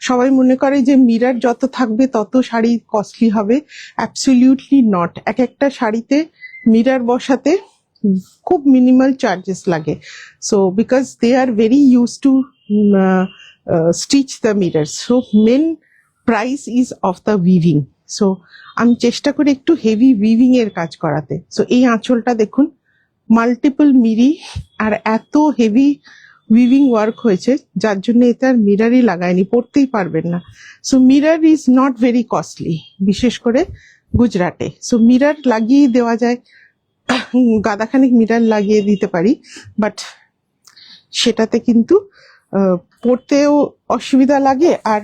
সবাই মনে করে যে mirror যত থাকবে তত sari costly হবে, অ্যাবসলিউটলি নট। এক একটা শাড়িতে মিরর বসাতে খুব মিনিমাল চার্জেস লাগে। So because they are very use to stitch the mirror, so main price is of the weaving. So আমি চেষ্টা করি একটু হেভি উইভিং এর কাজ করাতে। সো এই আঁচলটা দেখুন, মাল্টিপল মিরি আর এত হেভি উইভিং ওয়ার্ক হয়েছে, যার জন্য এতে আর মিররই লাগায়নি, পড়তেই পারবেন না। So mirror is not very costly, বিশেষ করে গুজরাটে। সো মিরর লাগিয়ে দেওয়া যায়, গাদাখানিক মিরর লাগিয়ে দিতে পারি, বাট সেটাতে কিন্তু পড়তেও অসুবিধা লাগে, আর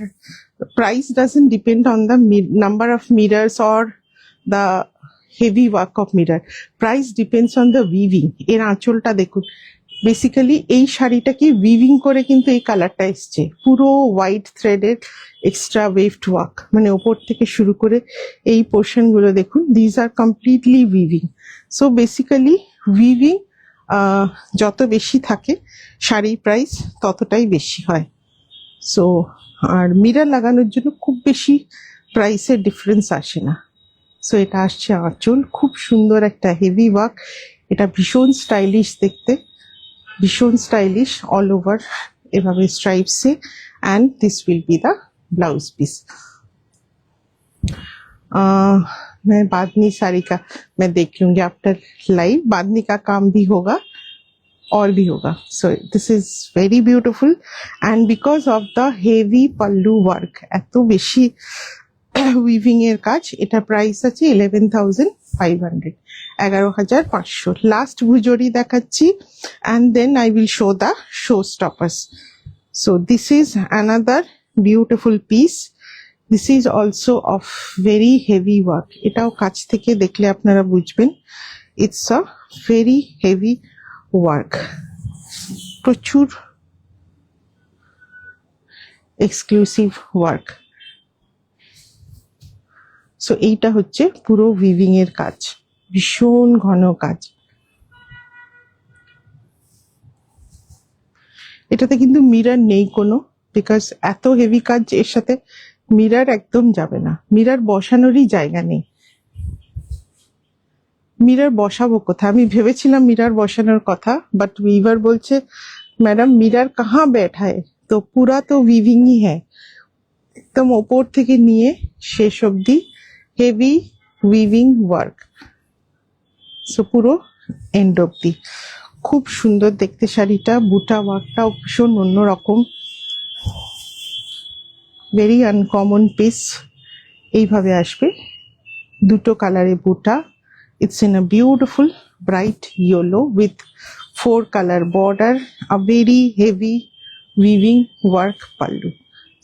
price doesn't depend on the number of mirrors or the heavy work of mirror. Price depends on the weaving. এর আঁচলটা দেখুন, বেসিক্যালি এই শাড়িটাকে উইভিং করে কিন্তু এই কালারটা এসছে, পুরো হোয়াইট থ্রেডের এক্সট্রা ওয়েভড ওয়ার্ক, মানে ওপর থেকে শুরু করে এই পোর্শন গুলো দেখুন, these are completely weaving. So basically weaving যত বেশি থাকে শাড়ির প্রাইস ততটাই বেশি হয়। সো আর মিরর লাগানোর জন্য খুব বেশি প্রাইসের ডিফারেন্স আসে না। সো এটা আসছে আঁচল, খুব সুন্দর একটা হেভি ওয়ার্ক, এটা ভীষণ স্টাইলিশ দেখতে, ভীষণ স্টাইলিশ অল ওভার এভাবে স্ট্রাইপসে। And this will be the blouse piece. मैं बांधनी साड़ी का मैं देख लूंगी आफ्टर लाइव, बांधनी का काम भी होगा और भी होगा। So this is very beautiful, and because of the heavy pallu work, এত বেশি উইভিং এর কাজ, এটা প্রাইস আছে 11,500, 11,500। লাস্ট ভুজরি দেখাচ্ছি, and then I will show the showstoppers. So this is another beautiful piece. This is also of very heavy work. এটাও কাছ থেকে দেখলে আপনারা বুঝবেন, it's a very heavy work, প্রচুর এক্সক্লুসিভ ওয়ার্ক। সো এইটা হচ্ছে পুরো উইভিং এর কাজ, ভীষণ ঘন কাজ। এটাতে কিন্তু মিরর নেই কোনো, বিকজ এত হেভি কাজ, এর সাথে মিরর একদম যাবে না, মিরর বসানোরই জায়গা নেই। মিরর বসাবো কোথায়? আমি ভেবেছিলাম মিরর বসানোর কথা, বাট উইভার বলছে ম্যাডাম মিরর কাহা बैठाए, তো পুরা তো উইভিংই হ্যাঁ, একদম ওপর থেকে নিয়ে শেষ অবধি হেভি উইভিং ওয়ার্ক। সো পুরো এন্ড অবধি খুব সুন্দর দেখতে শাড়িটা, বুটা ওয়ার্কটাও ভীষণ অন্যরকম, ভেরি আনকমন পিস। এইভাবে আসবে, দুটো কালারে বুটা। It's in a beautiful bright yellow with 4 color border, a very heavy weaving work pallu.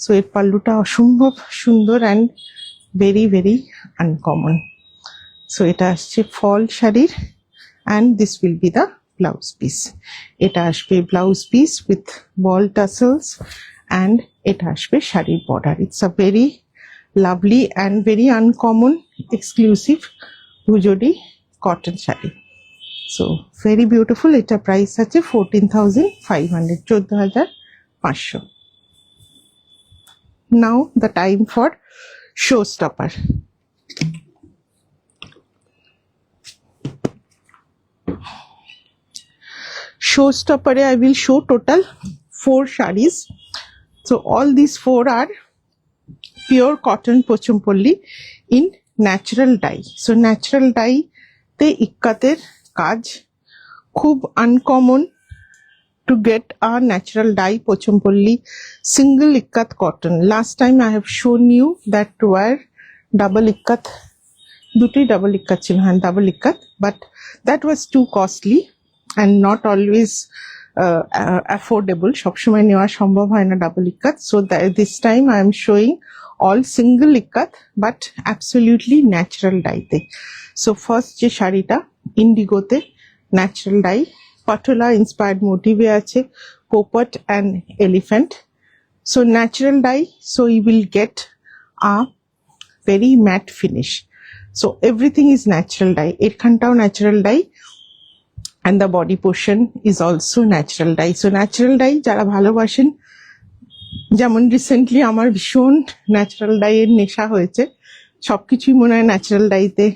So এর পাল্লুটা অসম্ভব সুন্দর and very very uncommon. So এটা আসছে ফল শাড়ির, and this will be the blouse piece. এটা আসবে blouse piece with ball tassels, and এটা আসবে শাড়ির border. It's a very lovely and very uncommon exclusive Bhujodi cotton sari. So very beautiful. এটা price আছে 14,500, 14,500। Now the time for show stopper. Showstopper, I will show total 4 sarees. So all these 4 are pure cotton pochampolli in natural dye. So natural dye te ikkater kaj khub uncommon to get a natural dye pochampolli single ikkat cotton. Last time I have shown you that were double ikkat, duti double ikkat chil, double ikkat, but that was too costly and not always affordable. সব সময় নেওয়া সম্ভব হয় না double ikat. So this time I am showing all single ikat but absolutely natural ডাইতে। So first যে শাড়িটা ইন্ডিগোতে ন্যাচারাল ডাই, পাটোলা ইন্সপায়ার্ড মোটিভে আছে পোপট and elephant. So natural dye, so you will get a very matte finish. So everything is natural dye, এখানটাও natural dye, and the body portion is also natural dye. So natural dye যারা ভালোবাসেন, যেমন recently আমার ভীষণ natural ডাইয়ের নেশা হয়েছে, সবকিছুই মনে হয় ন্যাচারাল ডাইতে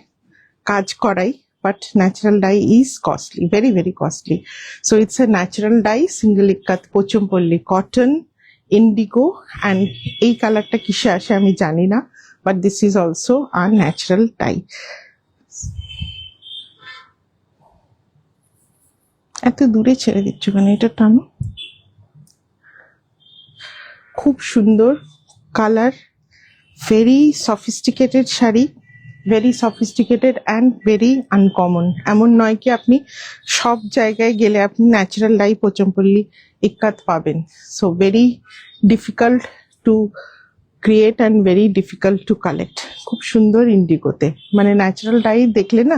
কাজ করাই, but natural dye is costly, very very costly. So it's a natural dye, single ikat pochampolli cotton, indigo, and এই কালারটা কিসে আসে আমি জানি না, but this is also a natural dye. এত দূরে ছেড়ে দিচ্ছ কেন, এটা টানো। খুব সুন্দর colour, very sophisticated sari, very sophisticated and very uncommon. এমন নয় কি আপনি সব জায়গায় গেলে আপনি ন্যাচারাল ডাই পোচমপল্লি ইক্কাত পাবেন। So very difficult to create and very difficult to collect. খুব সুন্দর ইন্ডিগোতে, মানে ন্যাচারাল ডাই দেখলে না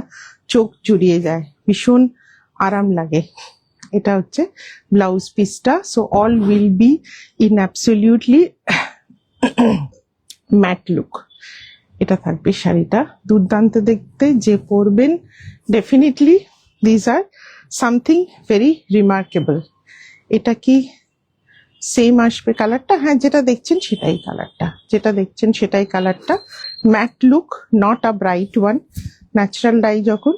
চোখ জুড়িয়ে যায়, ভীষণ আরাম লাগে। এটা হচ্ছে ব্লাউজ পিসটা। So all will be in absolutely matte look. এটা থাকবে শাড়িটা, দুর্দান্ত দেখতে, যে পরবেন definitely this are something very remarkable. এটা কি সেম আসবে কালারটা? হ্যাঁ, যেটা দেখছেন সেটাই কালারটা, যেটা দেখছেন সেটাই কালারটা। Matte look, not a bright one. Natural dye যখন,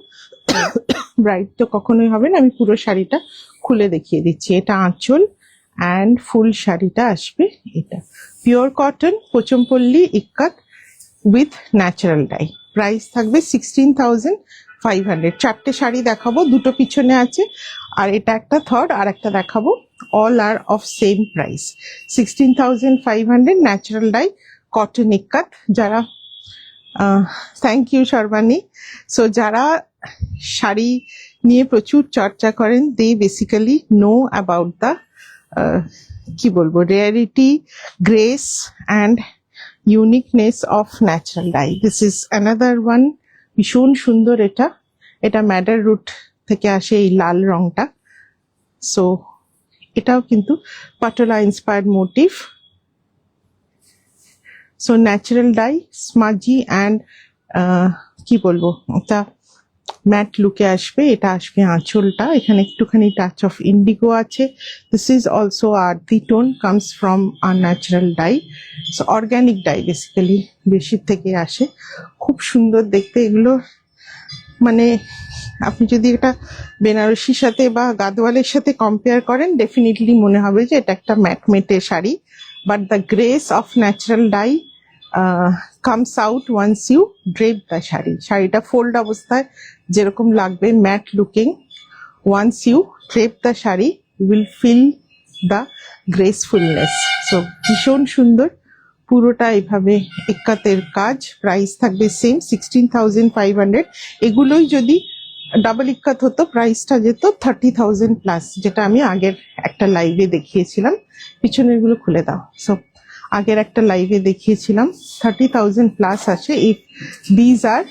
ব্রাইট তো কখনোই হবে না। আমি পুরো শাড়িটা খুলে দেখিয়ে দিচ্ছি। এটা আঁচল অ্যান্ড ফুল শাড়িটা আসবে এটা। Pure cotton Pochampally ikat with natural dye. Price থাকবে 16,500। চারটে শাড়ি দেখাবো, দুটো পিছনে আছে আর এটা একটা থার্ড, আর একটা দেখাবো। All are of same price, 16,500 natural dye cotton ikat. যারা থ্যাংক ইউ শর্বাণী। সো যারা শাড়ি নিয়ে প্রচুর চর্চা করেন, দে বেসিক্যালি নো অ্যাবাউট দ্য কি বলবো, rarity, grace and uniqueness of natural die. This is another one, ভীষণ সুন্দর। এটা এটা ম্যাডার রুট থেকে আসে এই লাল রংটা। সো এটাও কিন্তু patola inspired motif. So natural dye, smudgy and কি বলবো, এটা ম্যাট লুকে আসবে। এটা আসবে আঁচলটা, এখানে একটুখানি টাচ অফ ইন্ডিগো আছে। This is also earthy tone, comes from our natural dye. So organic dye basically বেশির থেকে আসে। খুব সুন্দর দেখতে এগুলো, মানে আপনি যদি এটা বেনারসির সাথে বা গাদওয়ালের সাথে কম্পেয়ার করেন, ডেফিনেটলি মনে হবে যে এটা একটা ম্যাটমেটে শাড়ি। But the grace of natural dye comes out once you drape the sari. শাড়িটা ফোল্ড অবস্থায় যেরকম লাগবে matte looking, once you drape the sari you will feel the gracefulness. So ভীষণ সুন্দর, পুরোটা এইভাবে ইক্কাতের কাজ। প্রাইস থাকবে সেম 16,500। এগুলোই যদি ডাবল ইক্কাত হতো প্রাইসটা যেত 30,000 প্লাস, যেটা আমি আগের একটা লাইভে দেখিয়েছিলাম। পিছনের গুলো খুলে দাও। সো আগের একটা লাইভে দেখিয়েছিলাম 30,000 প্লাস আসে if these are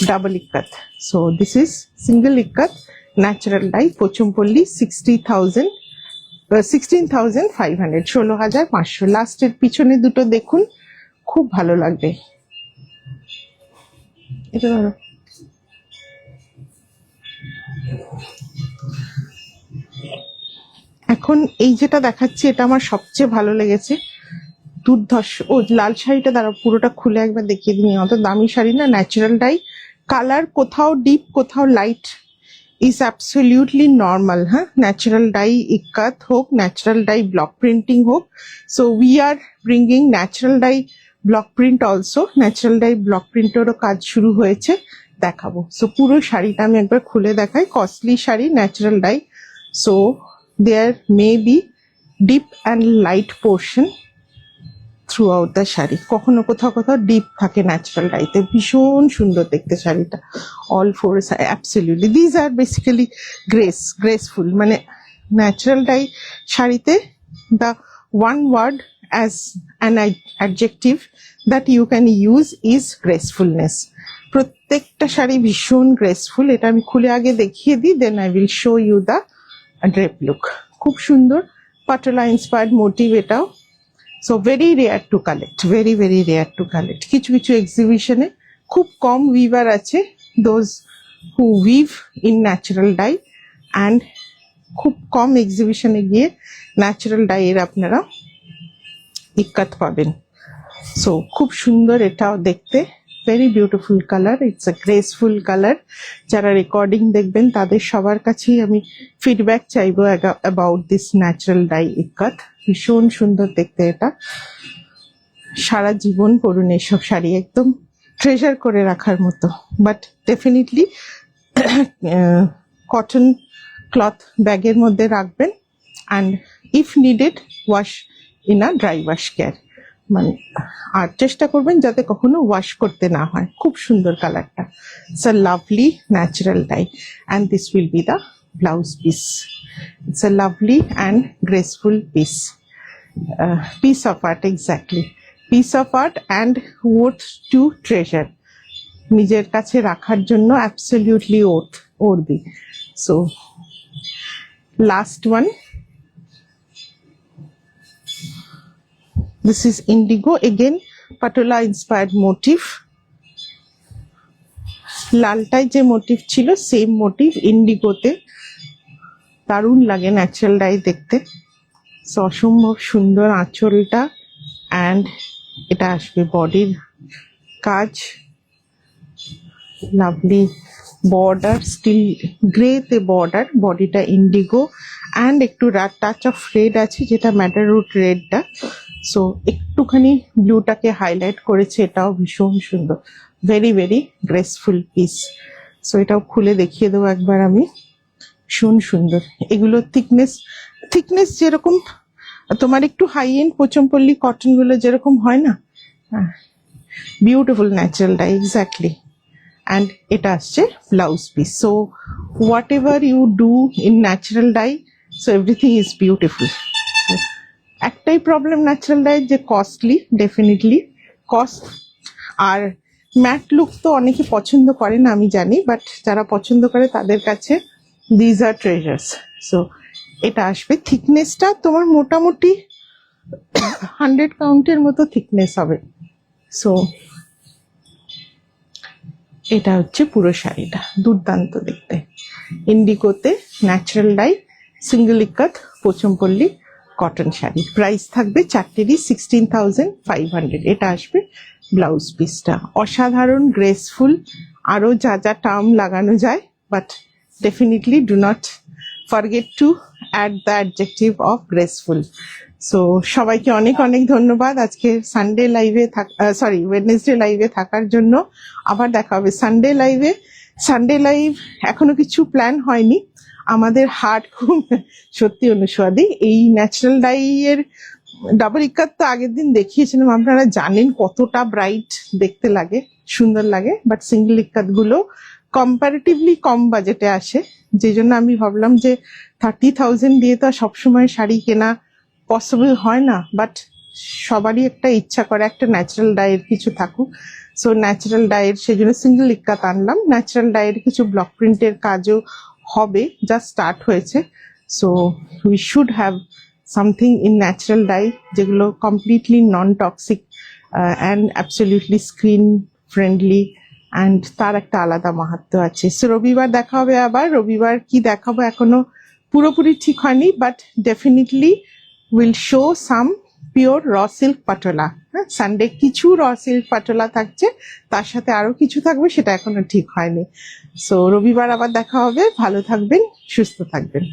double ikat. So this is single ikat natural dye Pochampally 16,500, 16,500। লাস্টের পিছনে দুটো দেখুন, খুব ভালো লাগবে। এটা ধরো, এখন এই যেটা দেখাচ্ছি এটা আমার সবচেয়ে ভালো লেগেছে, দুর্ধর্ষ। ও লাল শাড়িটা দাঁড়াও, পুরোটা খুলে একবার দেখিয়ে দিই। অত দামি শাড়ি না, ন্যাচারাল ডাই, কালার কোথাও ডিপ কোথাও light, is absolutely normal. Natural dye ikat হোক, natural dye block printing হোক। So we are bringing natural dye block print also. Natural dye block print এরও কাজ শুরু হয়েছে, দেখাবো। সো পুরো শাড়িটা আমি একবার খুলে দেখাই। Costly sari, natural dye. So there may be deep and light portion through out the sari. কখনো কোথাও কোথাও ডিপ থাকে ন্যাচারাল ডাইতে, ভীষণ সুন্দর দেখতে শাড়িটা। All four absolutely these are basically graceful. মানে ন্যাচারাল ডাই শাড়িতে the one word as an adjective that you can use is gracefulness. প্রত্যেকটা শাড়ি ভীষণ গ্রেসফুল। এটা আমি খুলে আগে দেখিয়ে দিই, then I will show you the drape look. খুব সুন্দর পাটোলা ইন্সপায়ার্ড মোটিভ এটাও। So very rare to collect, very very rare to collect. কিছু কিছু এক্সিবিশনে খুব কম উইভার আছে, those who weave in natural dye, and খুব কম এক্সিবিশনে গিয়ে ন্যাচারাল ডাইয়ের আপনারা ইক্কাত পাবেন। সো খুব সুন্দর এটাও দেখতে, very beautiful colour, it's a graceful colour. যারা রেকর্ডিং দেখবেন তাদের সবার কাছেই আমি ফিডব্যাক চাইবো অ্যাবাউট দিস ন্যাচারাল ডাই ইক্কাত। ভীষণ সুন্দর দেখতে এটা, সারা জীবন পরুন এসব শাড়ি, একদম ট্রেজার করে রাখার মতো। বাট ডেফিনেটলি কটন ক্লথ ব্যাগের মধ্যে রাখবেন, and if needed wash in a dry wash care, মানে আর চেষ্টা করবেন যাতে কখনো ওয়াশ করতে না হয়। খুব সুন্দর কালারটা, it's a lovely natural dye, and this will be the blouse piece. It's a lovely and graceful piece, piece of art, exactly piece of art and worth to treasure, নিজের কাছে রাখার জন্য absolutely worthy. So last one, this is indigo, again patola inspired motif, লালটায় যে motive ছিল same motive ইন্ডিগোতে, দারুণ লাগে natural die দেখতে। So অসম্ভব সুন্দর আঁচলটা, অ্যান্ড এটা আসবে বডির কাজ, লাভলি বর্ডার, স্টিল গ্রেতে বর্ডার, বডিটা ইন্ডিগো, অ্যান্ড একটু টাচ অফ রেড আছে যেটা ম্যাটার রুট রেডটা, সো একটুখানি ব্লুটাকে হাইলাইট করেছে, এটাও ভীষণ সুন্দর, very very graceful piece. So এটাও খুলে দেখিয়ে দেবো একবার আমি, ভীষণ সুন্দর। এগুলো থিকনেস যেরকম তোমার একটু হাই এন্ড পোচমপল্লী কটনগুলো যেরকম হয় না, হ্যাঁ, beautiful natural dye, exactly. And এটা আসছে blouse piece. So whatever you do in natural dye, so everything is beautiful. একটাই প্রবলেম ন্যাচারাল ডাই, যে কস্টলি, ডেফিনেটলি কস্ট, আর ম্যাট লুক তো অনেকে পছন্দ করে না আমি জানি, বাট যারা পছন্দ করে তাদের কাছে দিজ আর ট্রেজার্স। সো এটা আসবে, থিকনেসটা তোমার মোটামুটি 100 কাউন্টের মতো থিকনেস হবে। সো এটা হচ্ছে পুরো শাড়িটা, দুর্দান্ত দেখতে, ইন্ডিগোতে natural dye single ikat Pochampally cotton sari. Price থাকবে চারটেরই 16,500। এটা আসবে ব্লাউজ পিসটা, অসাধারণ গ্রেসফুল, আরো যা যা টার্ম লাগানো যায়, but definitely do not forget to add the adjective of graceful. So সবাইকে অনেক অনেক ধন্যবাদ আজকে সানডে লাইভে ওয়েডনেসডে লাইভে থাকার জন্য। আবার দেখা হবে সানডে লাইভে। সানডে লাইভ এখনো কিছু প্ল্যান হয়নি আমাদের, হার্ট খুব সত্যি অনুস্বাদী। এই ন্যাচারাল ডাই এর ডাবল ইক্কাত তো আগের দিন দেখিয়েছিলাম, আপনারা জানেন কতটা ব্রাইট দেখতে লাগে, সুন্দর লাগে, বাট সিঙ্গেল ইক্কাত গুলো কম্পারেটিভলি কম বাজেটে আসে, যে জন্য আমি ভাবলাম যে 30,000 দিয়ে তো সবসময় শাড়ি কেনা পসিবল হয় না, বাট সবারই একটা ইচ্ছা করে একটা ন্যাচারাল ডাইয়ের কিছু থাকুক। সো ন্যাচারাল ডাইয়ের সেজন্য সিঙ্গেল ইক্কাত আনলাম। ন্যাচারাল ডাইয়ের কিছু ব্লক প্রিন্টের কাজও হবে, যা স্টার্ট হয়েছে। So we should have something in natural dye যেগুলো completely non toxic and absolutely skin friendly, and তার একটা আলাদা মাহাত্ম্য আছে। সো রবিবার দেখা হবে আবার। রবিবার কি দেখাবো এখনো পুরোপুরি ঠিক হয়নি, but definitely will show some pure raw silk patola. হ্যাঁ, সানডে কিছু র সিল্ক পাটোলা থাকছে, তার সাথে আরো কিছু থাকবে, সেটা এখনো ঠিক হয়নি। সো রবিবার আবার দেখা হবে। ভালো থাকবেন, সুস্থ থাকবেন।